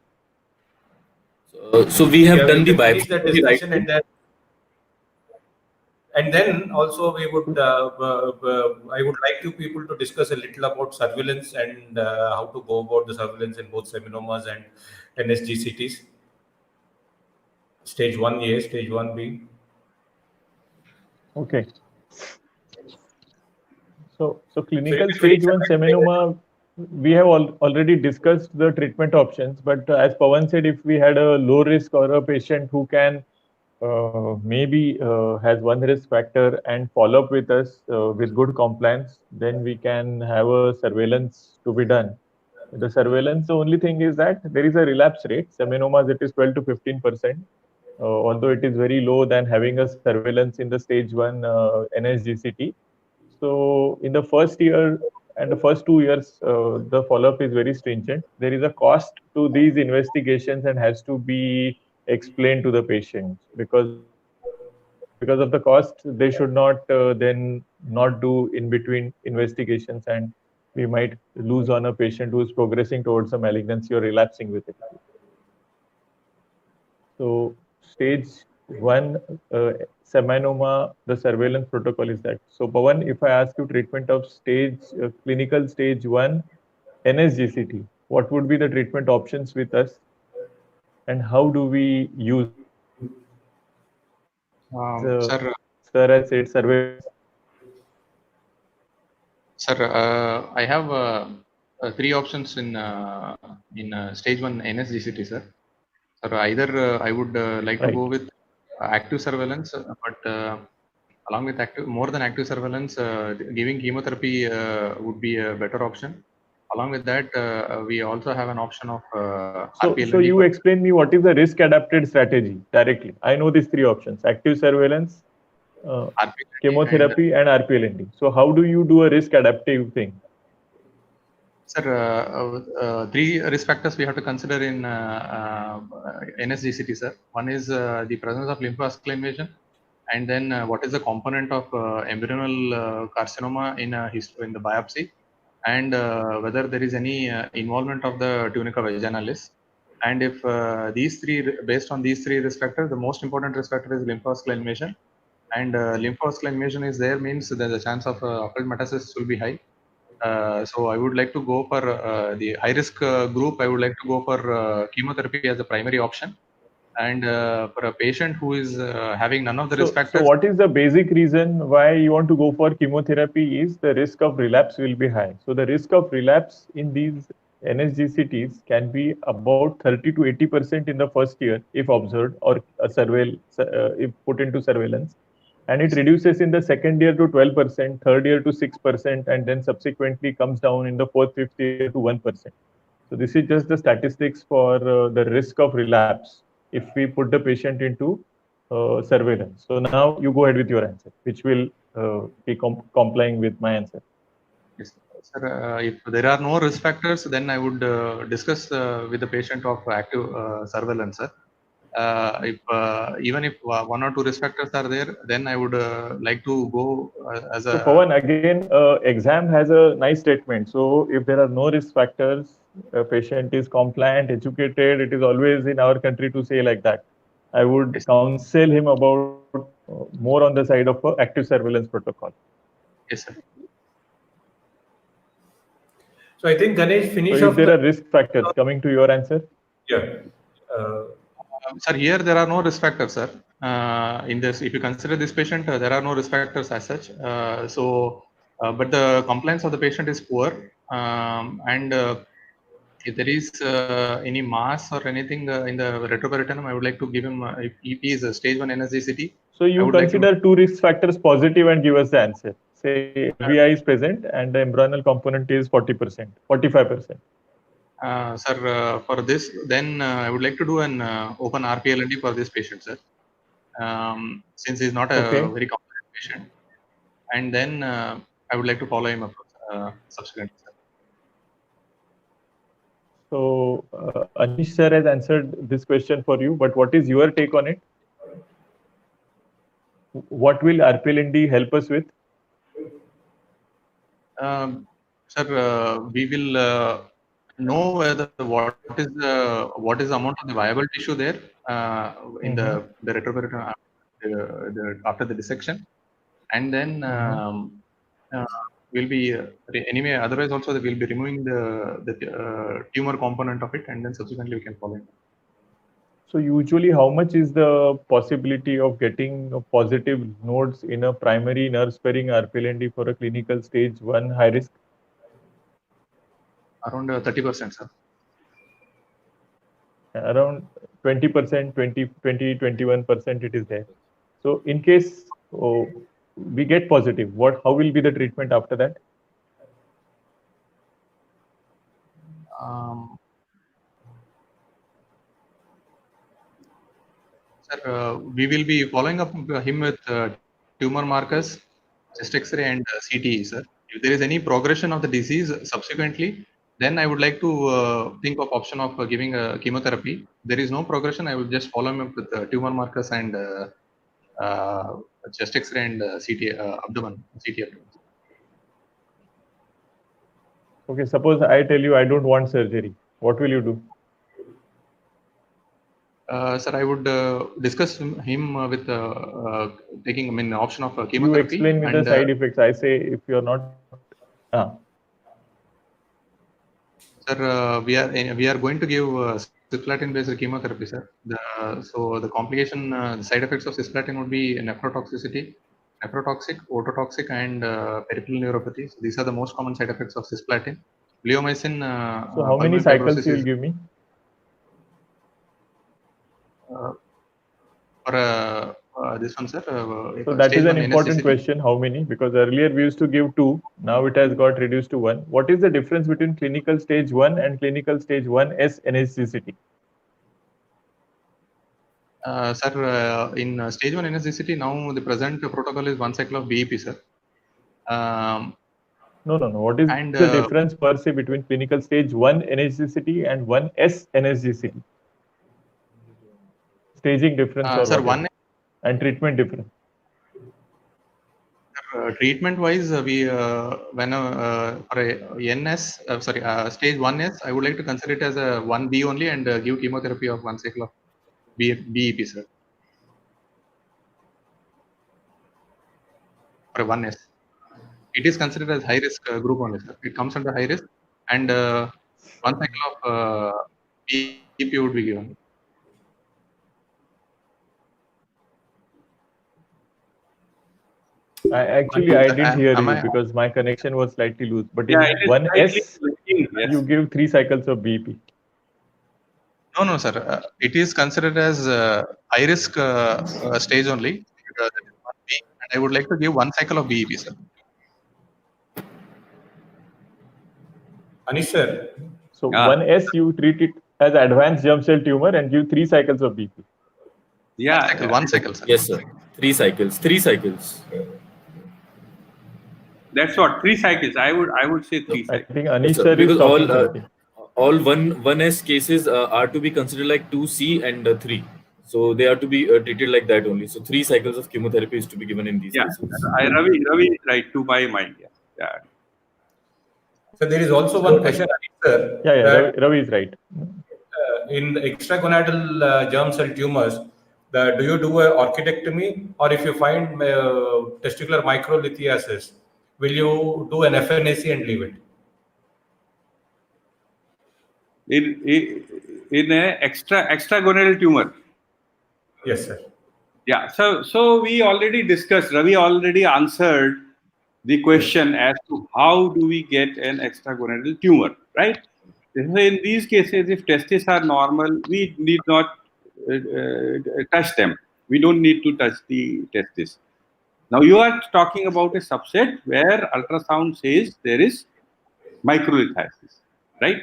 S3: So we have done the
S1: finish
S3: biopsy.
S1: that discussion, and then also we would I would like you people to discuss a little about surveillance and how to go about the surveillance in both seminomas and NSGCTs. Stage 1A, stage 1B.
S4: Okay. So
S1: So you
S4: clinical
S1: can finish
S4: stage 1 seminoma, we have already discussed the treatment options. But as Pawan said, if we had a low risk or a patient who can maybe has one risk factor and follow up with us with good compliance, then we can have a surveillance to be done. The surveillance, the only thing is that there is a relapse rate. Seminomas, it is 12 to 15%. Although it is very low than having a surveillance in the stage 1 NSGCT. So in the first year and the first 2 years, the follow-up is very stringent. There is a cost to these investigations and has to be explained to the patient because of the cost, they should not then not do in between investigations, and we might lose on a patient who is progressing towards a malignancy or relapsing with it. So stage 1 seminoma, the surveillance protocol is that. So Pawan, if I ask you treatment of clinical stage 1 NSGCT, what would be the treatment options with us, and how do we use
S5: Sir,
S4: sir has said surveillance?
S5: Sir, I have three options in stage 1 NSGCT, sir. Sir, either I would like to
S4: Right.
S5: go with active surveillance, but along with more than active surveillance, giving chemotherapy would be a better option. Along with that, we also have an option of
S4: So
S5: RPLND.
S4: you explain me what is the risk adapted strategy directly. I know these three options: active surveillance,
S5: RPLND
S4: chemotherapy, and RPLND. So how do you do a risk adaptive thing?
S5: Sir, three risk factors we have to consider in NSGCT, sir. One is the presence of lymphovascular invasion, and then what is the component of embryonal carcinoma in the biopsy, and whether there is any involvement of the tunica vaginalis. And if based on these three risk factors, the most important risk factor is lymphovascular invasion. And lymphovascular invasion is there means there's a chance of occult metastasis will be high. So I would like to go for the high risk group. I would like to go for chemotherapy as a primary option. And for a patient who is having none of the risk factors.
S4: So what is the basic reason why you want to go for chemotherapy is the risk of relapse will be high. So the risk of relapse in these NSGCTs can be about 30 to 80% in the first year if observed or if put into surveillance. And it reduces in the second year to 12%, third year to 6%, and then subsequently comes down in the fourth, fifth year to 1%. So this is just the statistics for the risk of relapse if we put the patient into surveillance. So now you go ahead with your answer, which will be complying with my answer.
S5: Yes, sir. If there are no risk factors, then I would discuss with the patient of active surveillance, sir. If even if one or two risk factors are there, then I would like to go as a.
S4: So Pawan, again, exam has a nice statement. So if there are no risk factors, a patient is compliant, educated. It is always in our country to say like that. I would
S5: Yes.
S4: counsel him about more on the side of active surveillance protocol.
S5: Yes, sir.
S1: So I think Ganesh finish
S4: so
S1: off.
S4: If there are risk factors, coming to your answer.
S1: Yeah.
S5: Sir, here there are no risk factors, sir. In this, if you consider this patient, there are no risk factors as such. But the compliance of the patient is poor, and if there is any mass or anything in the retroperitoneum, I would like to give him, if he is a stage 1 NSGCT.
S4: So you consider two risk factors positive and give us the answer. Say LVI is present and the embryonal component is 40%, 45%.
S5: Sir, for this, then I would like to do an open RPLND for this patient, sir. Since he's not a very compliant patient. And then I would like to follow him up subsequently, sir.
S4: So Anish sir has answered this question for you, but what is your take on it? What will RPLND help us with?
S5: Sir, we will know whether what is the amount of the viable tissue there in the retroperitoneum after the dissection, and then we'll be anyway. Otherwise, also we'll be removing the tumor component of it, and then subsequently we can follow it.
S4: So usually, how much is the possibility of getting positive nodes in a primary nerve-sparing RPLND for a clinical stage 1 high risk?
S5: Around 30%, sir.
S4: Around 20%, 21% it is there. So in case we get positive, how will be the treatment after that?
S5: Sir, we will be following up him with tumor markers, chest X-ray and CTE, sir. If there is any progression of the disease subsequently, then I would like to think of option of giving chemotherapy. There is no progression, I will just follow him up with tumor markers and chest X-ray and CT abdomen, CT abdomen.
S4: Okay, suppose I tell you I don't want surgery. What will you do?
S5: Sir, I would discuss him with taking option of chemotherapy.
S4: You explain me the side effects. I say if you're not.
S5: Sir, we are going to give cisplatin-based chemotherapy, sir. So the complication, the side effects of cisplatin would be nephrotoxicity, nephrotoxic, ototoxic, and peripheral neuropathy. So these are the most common side effects of cisplatin. Bleomycin.
S4: So how many cycles you will give me?
S5: For this one, sir.
S4: So that is an important question. How many? Because earlier we used to give 2. Now it has got reduced to 1. What is the difference between clinical stage 1 and clinical stage 1S NSGCT?
S5: Sir, in stage 1 NSGCT, now the present protocol is 1 cycle of BEP, sir.
S4: No. What is the difference per se between clinical stage 1 NSGCT and 1S NSGCT? Staging difference or
S5: sir,
S4: what? And treatment difference.
S5: Treatment wise, we when for a NS, stage 1S, I would like to consider it as a 1B only and give chemotherapy of 1 cycle of BEP, sir. For 1S, it is considered as high risk group only, sir. It comes under high risk, and 1 cycle of BEP would be given.
S4: I didn't hear you because my connection was slightly loose. But in 1S, you give 3 cycles of BEP.
S5: No, sir. It is considered as high risk stage only. And I would like to give 1 cycle of BEP, sir.
S1: Anish sir.
S4: So 1S, you treat it as advanced germ cell tumor and give 3 cycles of BEP.
S5: Yeah, 1 cycle, sir.
S3: Yes, sir. 3 cycles. 3 cycles.
S2: That's what 3 cycles. I would say 3 cycles.
S4: I think Anish sir is
S3: all 1S cases are to be considered like 2C and 3. So they are to be treated like that only. So 3 cycles of chemotherapy is to be given in these cases.
S2: Ravi is right to my mind. Yeah.
S1: So there is also one question, sir.
S4: Yeah. Ravi is right.
S1: In extragonadal germ cell tumors, do you do a orchidectomy, or if you find testicular microlithiasis, will you do an FNAC and leave it?
S2: In a extragonadal tumor.
S1: Yes, sir.
S2: Yeah. So we already discussed. Ravi already answered the question as to how do we get an extragonadal tumor, right? So in these cases, if testes are normal, we need not touch them. We don't need to touch the testes. Now you are talking about a subset where ultrasound says there is microlithiasis, right?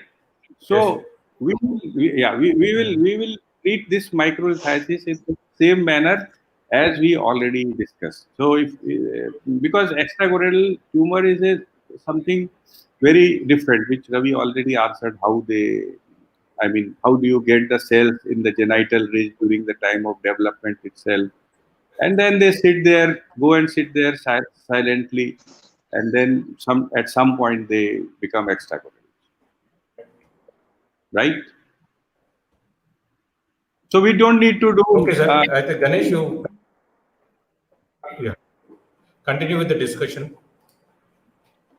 S2: So yes, we will treat this microlithiasis in the same manner as we already discussed. So because extragonadal tumor is something very different, which Ravi already answered, how do you get the cells in the genital ridge during the time of development itself? And then they go and sit there silently, and then at some point they become extragonadal. Right? So we don't need to do.
S1: Okay, sir. I think Ganesh, you continue with the discussion.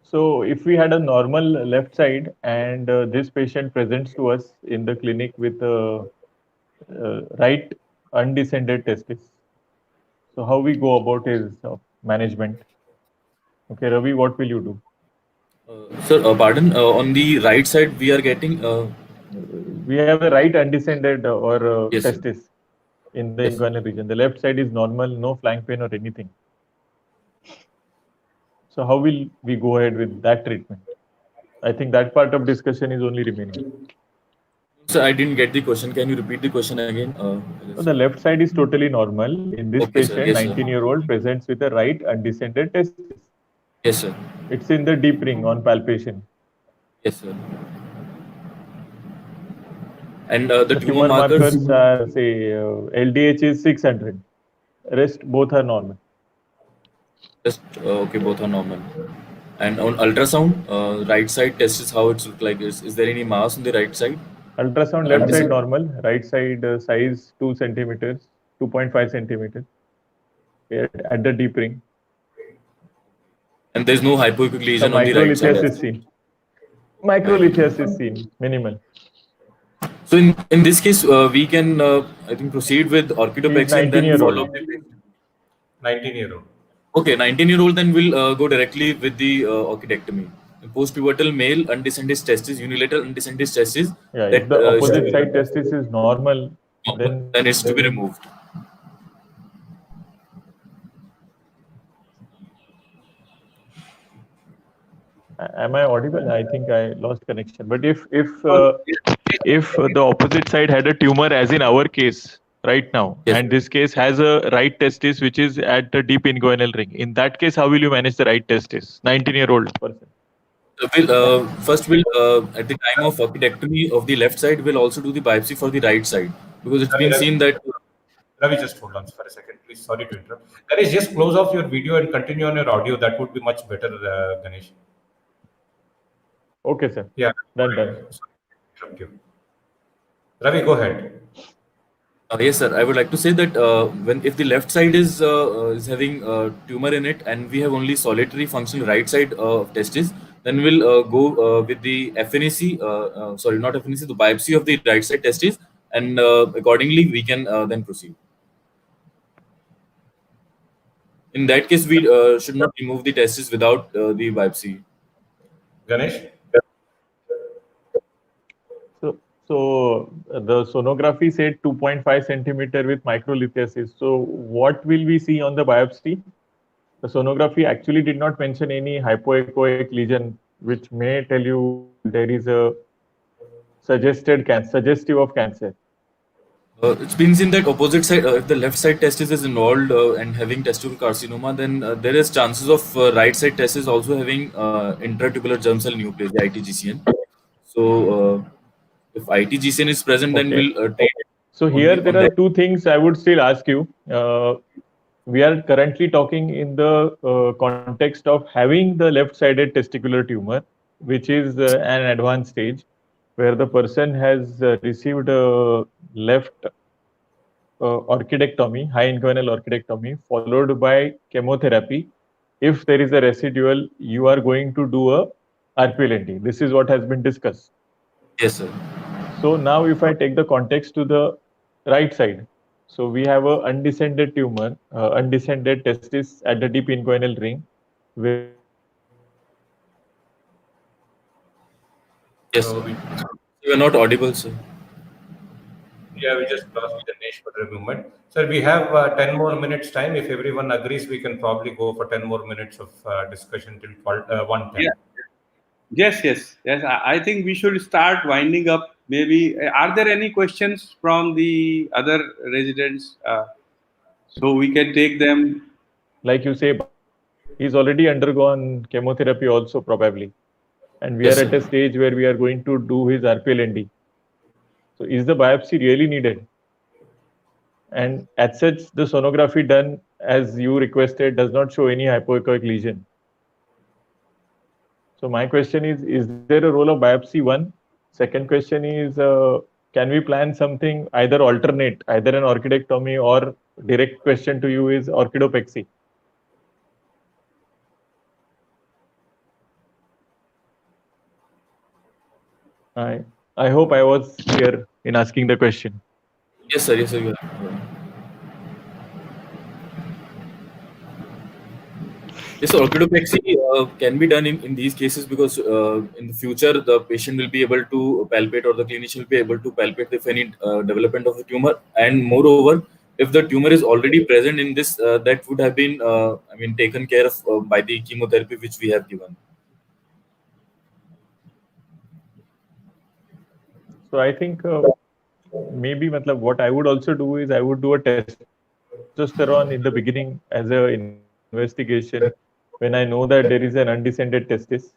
S4: So if we had a normal left side and this patient presents to us in the clinic with right undescended testis. So how we go about his management? Okay, Ravi, what will you do?
S3: Sir, pardon. On the right side, we are getting.
S4: We have a right undescended or
S3: Yes, sir.
S4: testis in the
S3: Yes, sir.
S4: inguinal region. The left side is normal, no flank pain or anything. So how will we go ahead with that treatment? I think that part of discussion is only remaining.
S3: Sir, I didn't get the question. Can you repeat the question again?
S4: So the left side is totally normal. In this
S3: Okay, sir.
S4: patient,
S3: Yes, sir.
S4: 19-year-old presents with a right undescended testis.
S3: Yes, sir.
S4: It's in the deep ring on palpation.
S3: Yes, sir. And the
S4: The
S3: tumor
S4: tumor
S3: markers.
S4: markers are, say, LDH is 600. Rest both are normal.
S3: Just okay, both are normal. And on ultrasound, right side test is how it's look like. Is there any mass on the right side?
S4: Ultrasound left side normal, right side size 2 centimeters, 2.5 centimeters at the deep ring.
S3: And there's no hypoechoic lesion
S4: Some
S3: on the right side.
S4: microlithias is seen. Microlithias is seen, minimal.
S3: So in this case, we can I think proceed with
S4: He is
S3: orchidopexy and then
S4: 19-year-old.
S3: follow up the
S1: 19-year-old.
S3: Okay, 19-year-old then will go directly with the orchidectomy. Post-pivotal male undescended testis, unilateral undescended testis.
S4: Yeah,
S3: That
S4: if the
S3: is to
S4: opposite
S3: be
S4: side testis is normal,
S3: then it's to be removed.
S4: Am I audible? I think I lost connection. But if the opposite side had a tumor, as in our case right now,
S3: Yes.
S4: and this case has a right testis which is at the deep inguinal ring, in that case, how will you manage the right testis? 19-year-old person.
S3: First, we'll at the time of orchidectomy of the left side, we'll also do the biopsy for the right side because it's been seen that.
S1: Ravi, just hold on for a second, please. Sorry to interrupt. Ganesh, just close off your video and continue on your audio. That would be much better, Ganesh.
S4: Okay, sir.
S1: Yeah.
S4: Done.
S1: Sorry to interrupt you. Ravi, go ahead.
S3: Yes, sir. I would like to say that when if the left side is having tumor in it and we have only solitary functional right side testis, then we'll go with the FNAC. Sorry, not FNAC. The biopsy of the right side testis, and accordingly we can then proceed. In that case, we should not remove the testis without the biopsy.
S1: Ganesh?
S4: So the sonography said 2.5 centimeter with microlithiasis. So what will we see on the biopsy? The sonography actually did not mention any hypoechoic lesion, which may tell you there is a suggestive of cancer.
S3: It's been seen that opposite side, if the left side testis is involved and having testicular carcinoma, then there is chances of right side testis also having intratubular germ cell neoplasia, ITGCN. So if ITGCN is present, then
S4: Okay.
S3: we'll treat.
S4: So here there are two things I would still ask you. We are currently talking in the context of having the left-sided testicular tumor, which is an advanced stage, where the person has received a left orchidectomy, high inguinal orchidectomy, followed by chemotherapy. If there is a residual, you are going to do a RPLND. This is what has been discussed.
S3: Yes, sir.
S4: So now if I take the context to the right side, so we have a undescended tumor, undescended testis at the deep inguinal ring.
S3: Yes, sir. You are not audible, sir.
S1: Yeah, we just lost Ganesh for a moment. Sir, we have 10 more minutes time. If everyone agrees, we can probably go for 10 more minutes of discussion till 1:10.
S2: Yeah. Yes. I think we should start winding up. Maybe are there any questions from the other residents? So we can take them.
S4: Like you say, he's already undergone chemotherapy also probably, and we
S3: Yes,
S4: are at
S3: sir.
S4: a stage where we are going to do his RPLND. So is the biopsy really needed? And as such, the sonography done as you requested does not show any hypoechoic lesion. So my question is there a role of biopsy? One. Second question is, can we plan something either alternate, either an orchidectomy or direct question to you is orchidopexy? I hope I was clear in asking the question.
S3: Yes, sir. Yes, sir. You are. Yes, so orchidopexy can be done in these cases because in the future the patient will be able to palpate or the clinician will be able to palpate if any development of the tumor. And moreover, if the tumor is already present in this, that would have been, taken care of by the chemotherapy which we have given.
S4: So I think maybe what I would also do is I would do a testosterone in the beginning as an investigation when I know that there is an undescended testis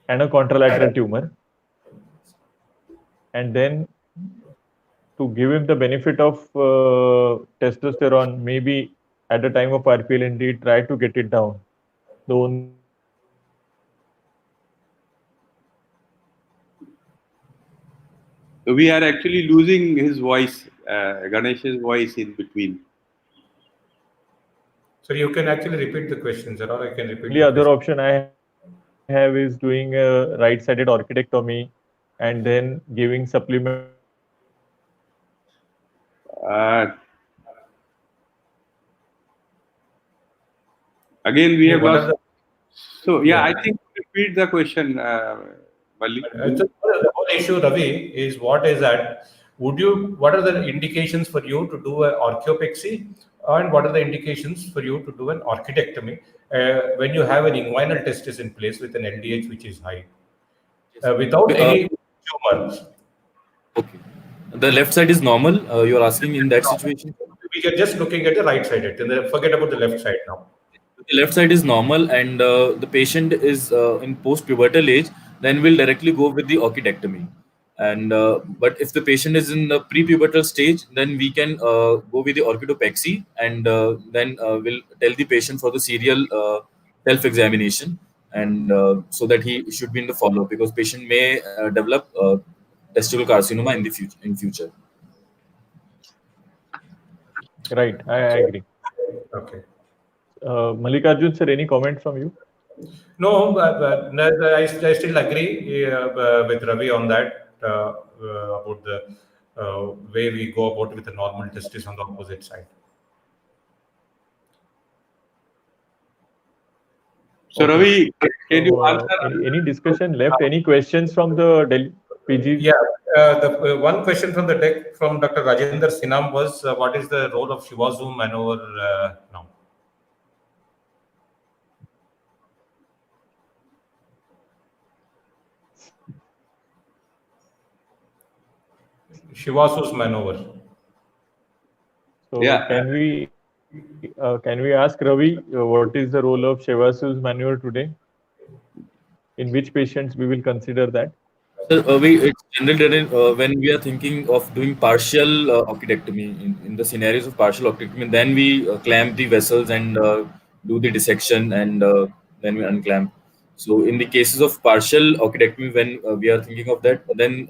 S4: and a contralateral tumor, and then to give him the benefit of testosterone, maybe at the time of RPLND, try to get it down. The only
S2: We are actually losing his voice, Ganesh's voice in between.
S1: So you can actually repeat the questions, or I can repeat
S4: only
S1: the
S4: other
S1: question.
S4: option I have is doing a right-sided orchidectomy and then giving supplement.
S2: Again, we have
S1: What are
S2: lost.
S1: the
S2: So, yeah, I think repeat the question, Malik.
S1: the whole issue, Ravi, is what is that? What are the indications for you to do an orchiopexy, and what are the indications for you to do an orchidectomy when you have an inguinal testis in place with an LDH which is high, without any tumors?
S3: Okay. The left side is normal. You are asking in that situation.
S1: We are just looking at the right side. Forget about the left side now.
S3: The left side is normal and the patient is in post-pubertal age, then we'll directly go with the orchidectomy. And but if the patient is in the pre-pubertal stage, then we can go with the orchidopexy, and then we'll tell the patient for the serial self-examination, and so that he should be in the follow-up because patient may develop testicular carcinoma in the future.
S4: Right, I agree.
S1: Okay.
S4: Mallikarjun sir, any comment from you?
S1: No, I still agree with Ravi on that about the way we go about with the normal testis on the opposite side.
S2: So,
S4: Okay.
S2: Ravi, can you answer?
S4: Any discussion left? Any questions from the Delhi PG?
S1: Yeah, the one question from the deck from Dr. Rajendra Sinam was what is the role of Shivazu maneuver now? Shivazu's maneuver.
S4: So
S2: Yeah.
S4: can we ask Ravi what is the role of Shivasu's maneuver today? In which patients we will consider that?
S3: So it's generally when we are thinking of doing partial orchidectomy in the scenarios of partial orchidectomy, then we clamp the vessels and do the dissection, and then we unclamp. So in the cases of partial orchidectomy, when we are thinking of that, then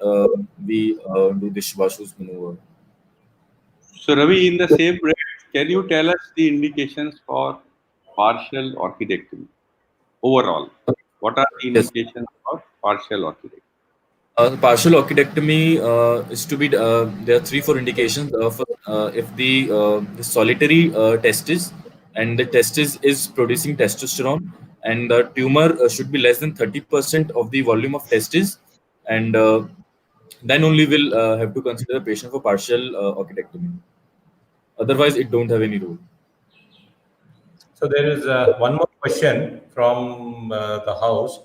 S3: we do the Shivasu's maneuver.
S2: So, Ravi, in the same breath, can you tell us the indications for partial orchidectomy overall? What are the
S3: Yes.
S2: indications for partial orchidectomy?
S3: Partial orchidectomy is to be there are 3-4 indications if the solitary testis and the testis is producing testosterone, and the tumor should be less than 30% of the volume of testis, and then only will have to consider the patient for partial orchidectomy. Otherwise, it don't have any role.
S1: So there is one more question from the house.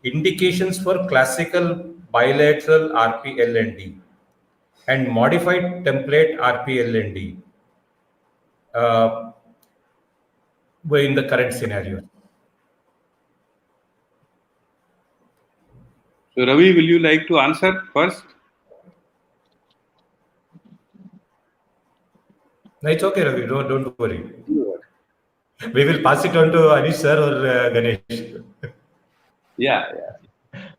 S1: Indications for classical bilateral RPLND and modified template RPLND in the current scenario.
S2: So, Ravi, will you like to answer first?
S1: No, it's okay, Ravi. Don't worry. We will pass it on to Anish sir or Ganesh.
S2: Yeah.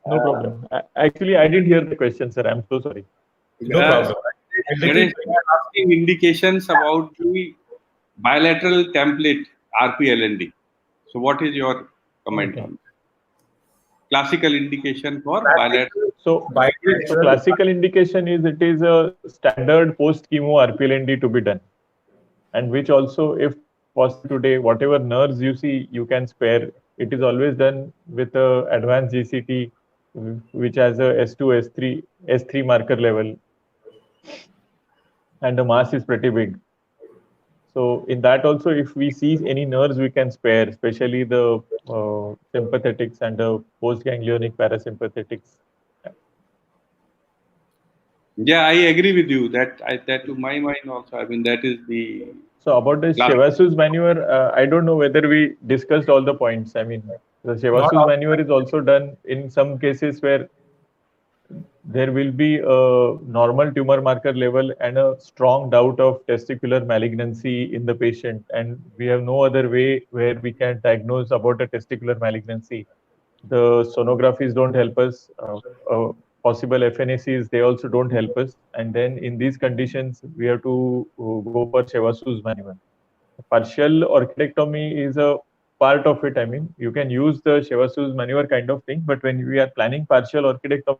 S4: No problem. Actually, I didn't hear the question, sir. I'm so sorry.
S1: No problem.
S2: Ganesh, we are asking indications about the bilateral template RPLND. So, what is your comment on that? classical indication for bilateral.
S4: So
S1: Bilateral.
S4: classical indication is it is a standard post-chemo RPLND to be done, and which also, if possible today, whatever nerves you see, you can spare. It is always done with a advanced GCT, which has a S2, S3 marker level, and the mass is pretty big. So in that also, if we see any nerves, we can spare, especially the sympathetics and the postganglionic parasympathetics.
S2: Yeah, I agree with you. That to my mind also. I mean, that is the.
S4: So about the Chevasu's maneuver, I don't know whether we discussed all the points. I mean, the Chevasu's maneuver is also done in some cases where there will be a normal tumor marker level and a strong doubt of testicular malignancy in the patient, and we have no other way where we can diagnose about a testicular malignancy. The sonographies don't help us. Possible FNACs, they also don't help us. And then in these conditions, we have to go for Chevasu's maneuver. Partial orchidectomy is a part of it. I mean, you can use the Chevasu's maneuver kind of thing, but when we are planning partial orchidectomy,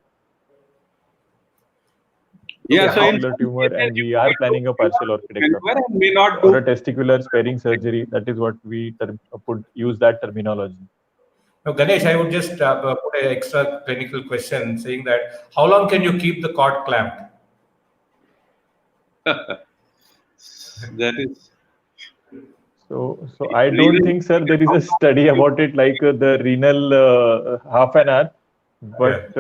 S2: So in
S4: tumor, and we are planning a partial orchidectomy
S2: may not
S4: or a testicular sparing surgery. That is what we use that terminology.
S1: Now, Ganesh, I would just put an extra clinical question saying that how long can you keep the cord clamped?
S2: That is.
S4: So I don't think, sir, there is a study about it like the renal half an hour. But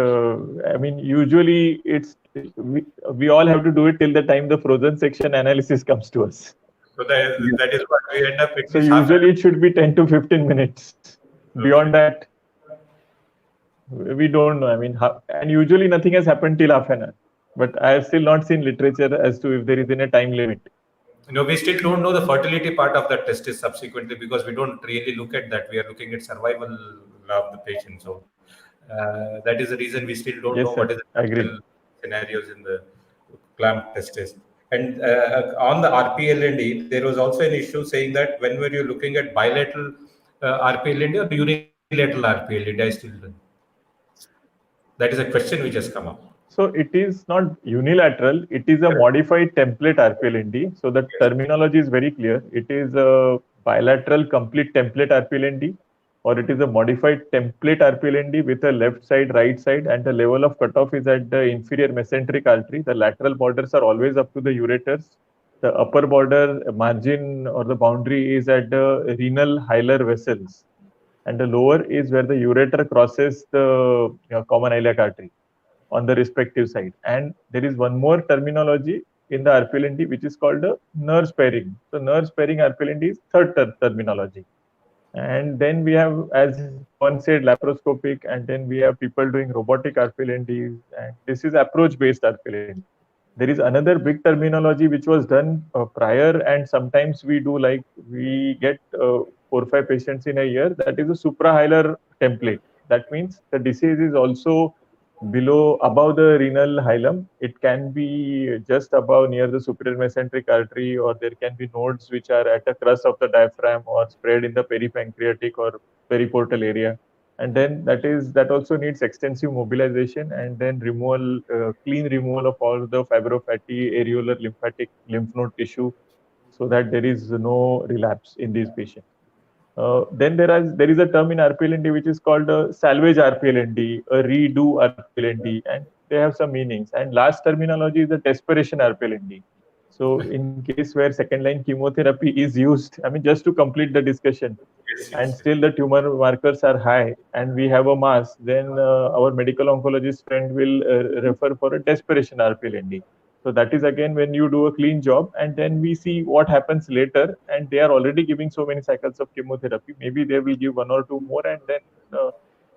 S4: I mean, usually we all have to do it till the time the frozen section analysis comes to us.
S1: So that is what we end up.
S4: So usually it should be 10 to 15 minutes. Beyond that, we don't know. I mean, and usually nothing has happened till half an hour. But I have still not seen literature as to if there is a time limit.
S1: We still don't know the fertility part of that testis subsequently because we don't really look at that. We are looking at survival of the patient. So that is the reason we still don't know what is the scenarios in the clamp testis. And on the RPLND, there was also an issue saying that when were you looking at bilateral RPLND or unilateral RPLND? I still don't know. That is a question which has come up.
S4: So it is not unilateral. It is a modified template RPLND. So the terminology is very clear. It is a bilateral complete template RPLND, or it is a modified template RPLND with a left side, right side, and the level of cutoff is at the inferior mesenteric artery. The lateral borders are always up to the ureters. The upper border margin or the boundary is at the renal hilar vessels, and the lower is where the ureter crosses the common iliac artery on the respective side. And there is one more terminology in the RPLND which is called the nerve sparing. So nerve sparing RPLND is third terminology. And then we have, as one said, laparoscopic, and then we have people doing robotic RPLNDs, and this is approach-based RPLND. There is another big terminology which was done prior, and sometimes we do like we get 4 or 5 patients in a year. That is a suprahilar template. That means the disease is also above the renal hilum. It can be just above near the superior mesenteric artery, or there can be nodes which are at the crus of the diaphragm or spread in the peripancreatic or periportal area. And then that also needs extensive mobilization and then removal, clean removal of all the fibrofatty areolar lymphatic lymph node tissue, so that there is no relapse in these patients. Then there is a term in RPLND which is called a salvage RPLND, a redo RPLND, and they have some meanings. And last terminology is the desperation RPLND. So in case where second line chemotherapy is used, I mean, just to complete the discussion, and still the tumor markers are high and we have a mass, then our medical oncologist friend will refer for a desperation RPLND. So that is again when you do a clean job, and then we see what happens later, and they are already giving so many cycles of chemotherapy. Maybe they will give 1 or 2 more, and then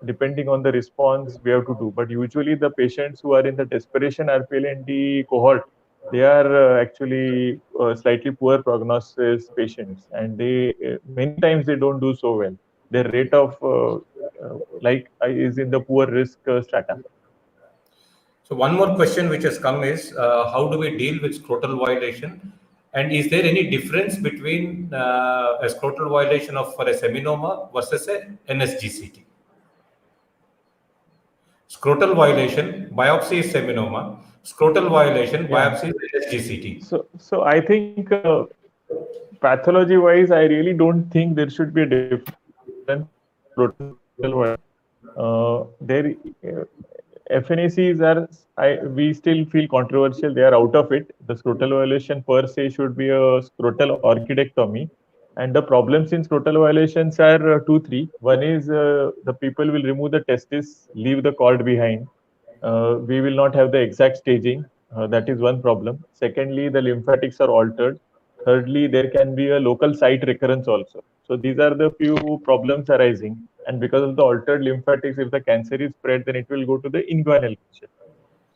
S4: depending on the response we have to do. But usually the patients who are in the desperation RPLND cohort, they are actually slightly poor prognosis patients, and they many times they don't do so well. Their rate of is in the poor risk strata.
S1: So one more question which has come is, how do we deal with scrotal violation? And is there any difference between a scrotal violation for a seminoma versus a NSGCT? Scrotal violation, biopsy is seminoma. Scrotal violation,
S4: Yeah.
S1: biopsy is LSGCT.
S4: So I think pathology wise, I really don't think there should be a difference. There FNACs are, we still feel controversial. They are out of it. The scrotal violation per se should be a scrotal orchidectomy. And the problems in scrotal violations are two, three. One is the people will remove the testis, leave the cord behind. We will not have the exact staging. That is one problem. Secondly, the lymphatics are altered. Thirdly, there can be a local site recurrence also. So these are the few problems arising. And because of the altered lymphatics, if the cancer is spread, then it will go to the inguinal region.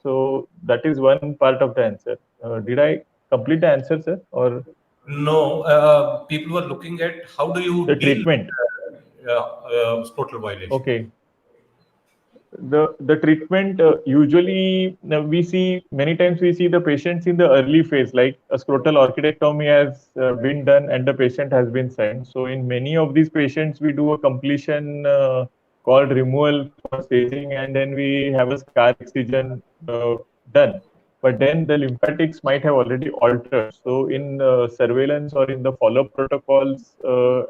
S4: So that is one part of the answer. Did I complete the answer, sir? Or
S1: No, people were looking at how do you
S4: the
S1: deal
S4: treatment?
S1: with scrotal violation.
S4: Okay. The treatment usually we see many times we see the patients in the early phase, like a scrotal orchidectomy has been done and the patient has been sent. So in many of these patients we do a completion called removal for staging, and then we have a scar excision done, but then the lymphatics might have already altered. So in surveillance or in the follow-up protocols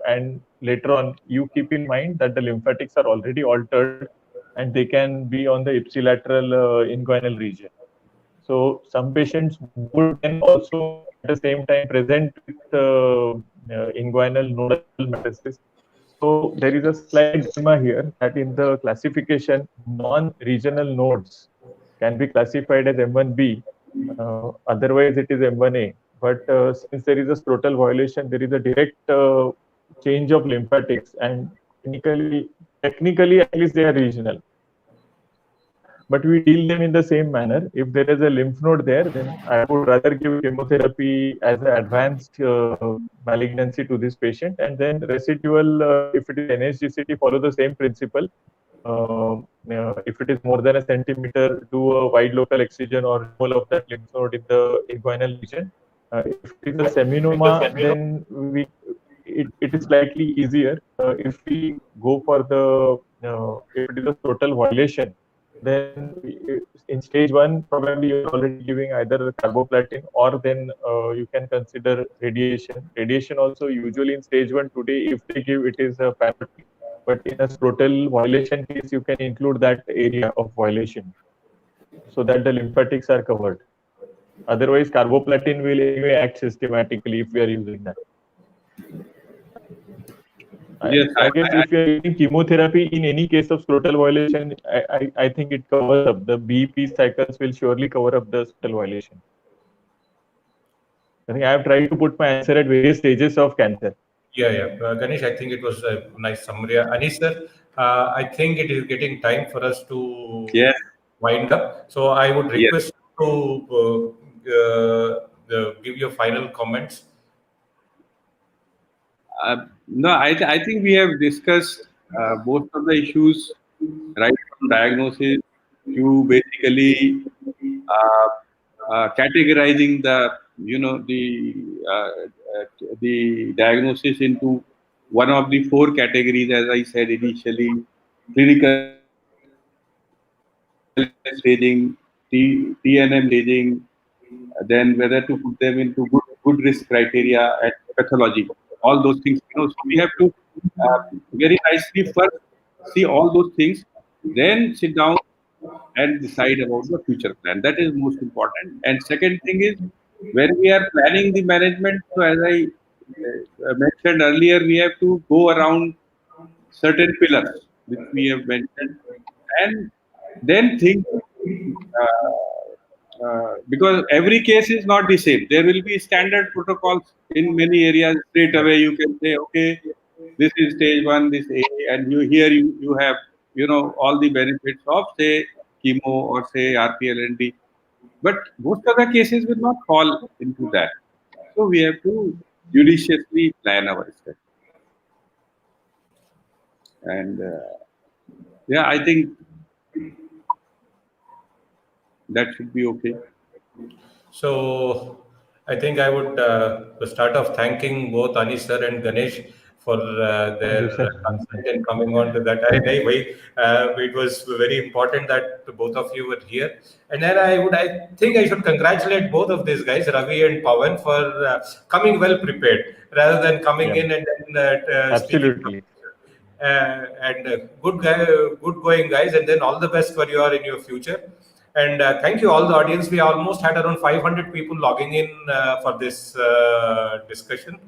S4: and later on, you keep in mind that the lymphatics are already altered and they can be on the ipsilateral inguinal region. So some patients would then also at the same time present with inguinal nodal metastasis. So there is a slight dilemma here that in the classification, non-regional nodes can be classified as M1B. Otherwise, it is M1A. But since there is a scrotal violation, there is a direct change of lymphatics, and technically, at least they are regional, but we deal them in the same manner. If there is a lymph node there, then I would rather give chemotherapy as an advanced malignancy to this patient, and then residual, if it is NSGCT, follow the same principle. If it is more than a centimeter, do a wide local excision or removal of that lymph node in the inguinal region. If it is a seminoma, then it is slightly easier. If we go for the if it is a total violation, then in stage one, probably you're already giving either carboplatin or then you can consider radiation. Radiation also usually in stage one today, if they give it is a parity. But in a scrotal violation case, you can include that area of violation so that the lymphatics are covered. Otherwise, carboplatin will anyway act systematically if we are using that.
S2: Yes,
S4: I guess if you are using chemotherapy in any case of scrotal violation, I think it covers up. The BP cycles will surely cover up the scrotal violation. I think I have tried to put my answer at various stages of cancer.
S1: Yeah. Ganesh, I think it was a nice summary. Anish sir, I think it is getting time for us to wind up. So I would request you to give your final comments.
S2: No, I think we have discussed most of the issues, right from diagnosis to basically categorizing the diagnosis into one of the four categories, as I said initially: clinical staging, TNM staging, then whether to put them into good risk criteria and pathology. All those things. So we have to very nicely first see all those things, then sit down and decide about the future plan. That is most important. And second thing is, when we are planning the management, so as I mentioned earlier, we have to go around certain pillars which we have mentioned, and then think because every case is not the same. There will be standard protocols in many areas. Straight away, you can say, okay, this is stage one, this A, and you have all the benefits of say chemo or say RPLND. But most of the cases will not fall into that. So we have to judiciously plan our steps. And yeah, I think that should be okay.
S1: So I think I would start off thanking both Anish sir and Ganesh for their consent and coming on to that. It was very important that both of you were here. And then I think I should congratulate both of these guys, Ravi and Pawan, for coming well prepared rather than coming in and then
S4: absolutely.
S1: Good going, guys, and then all the best for you in your future. And thank you all the audience. We almost had around 500 people logging in for this discussion.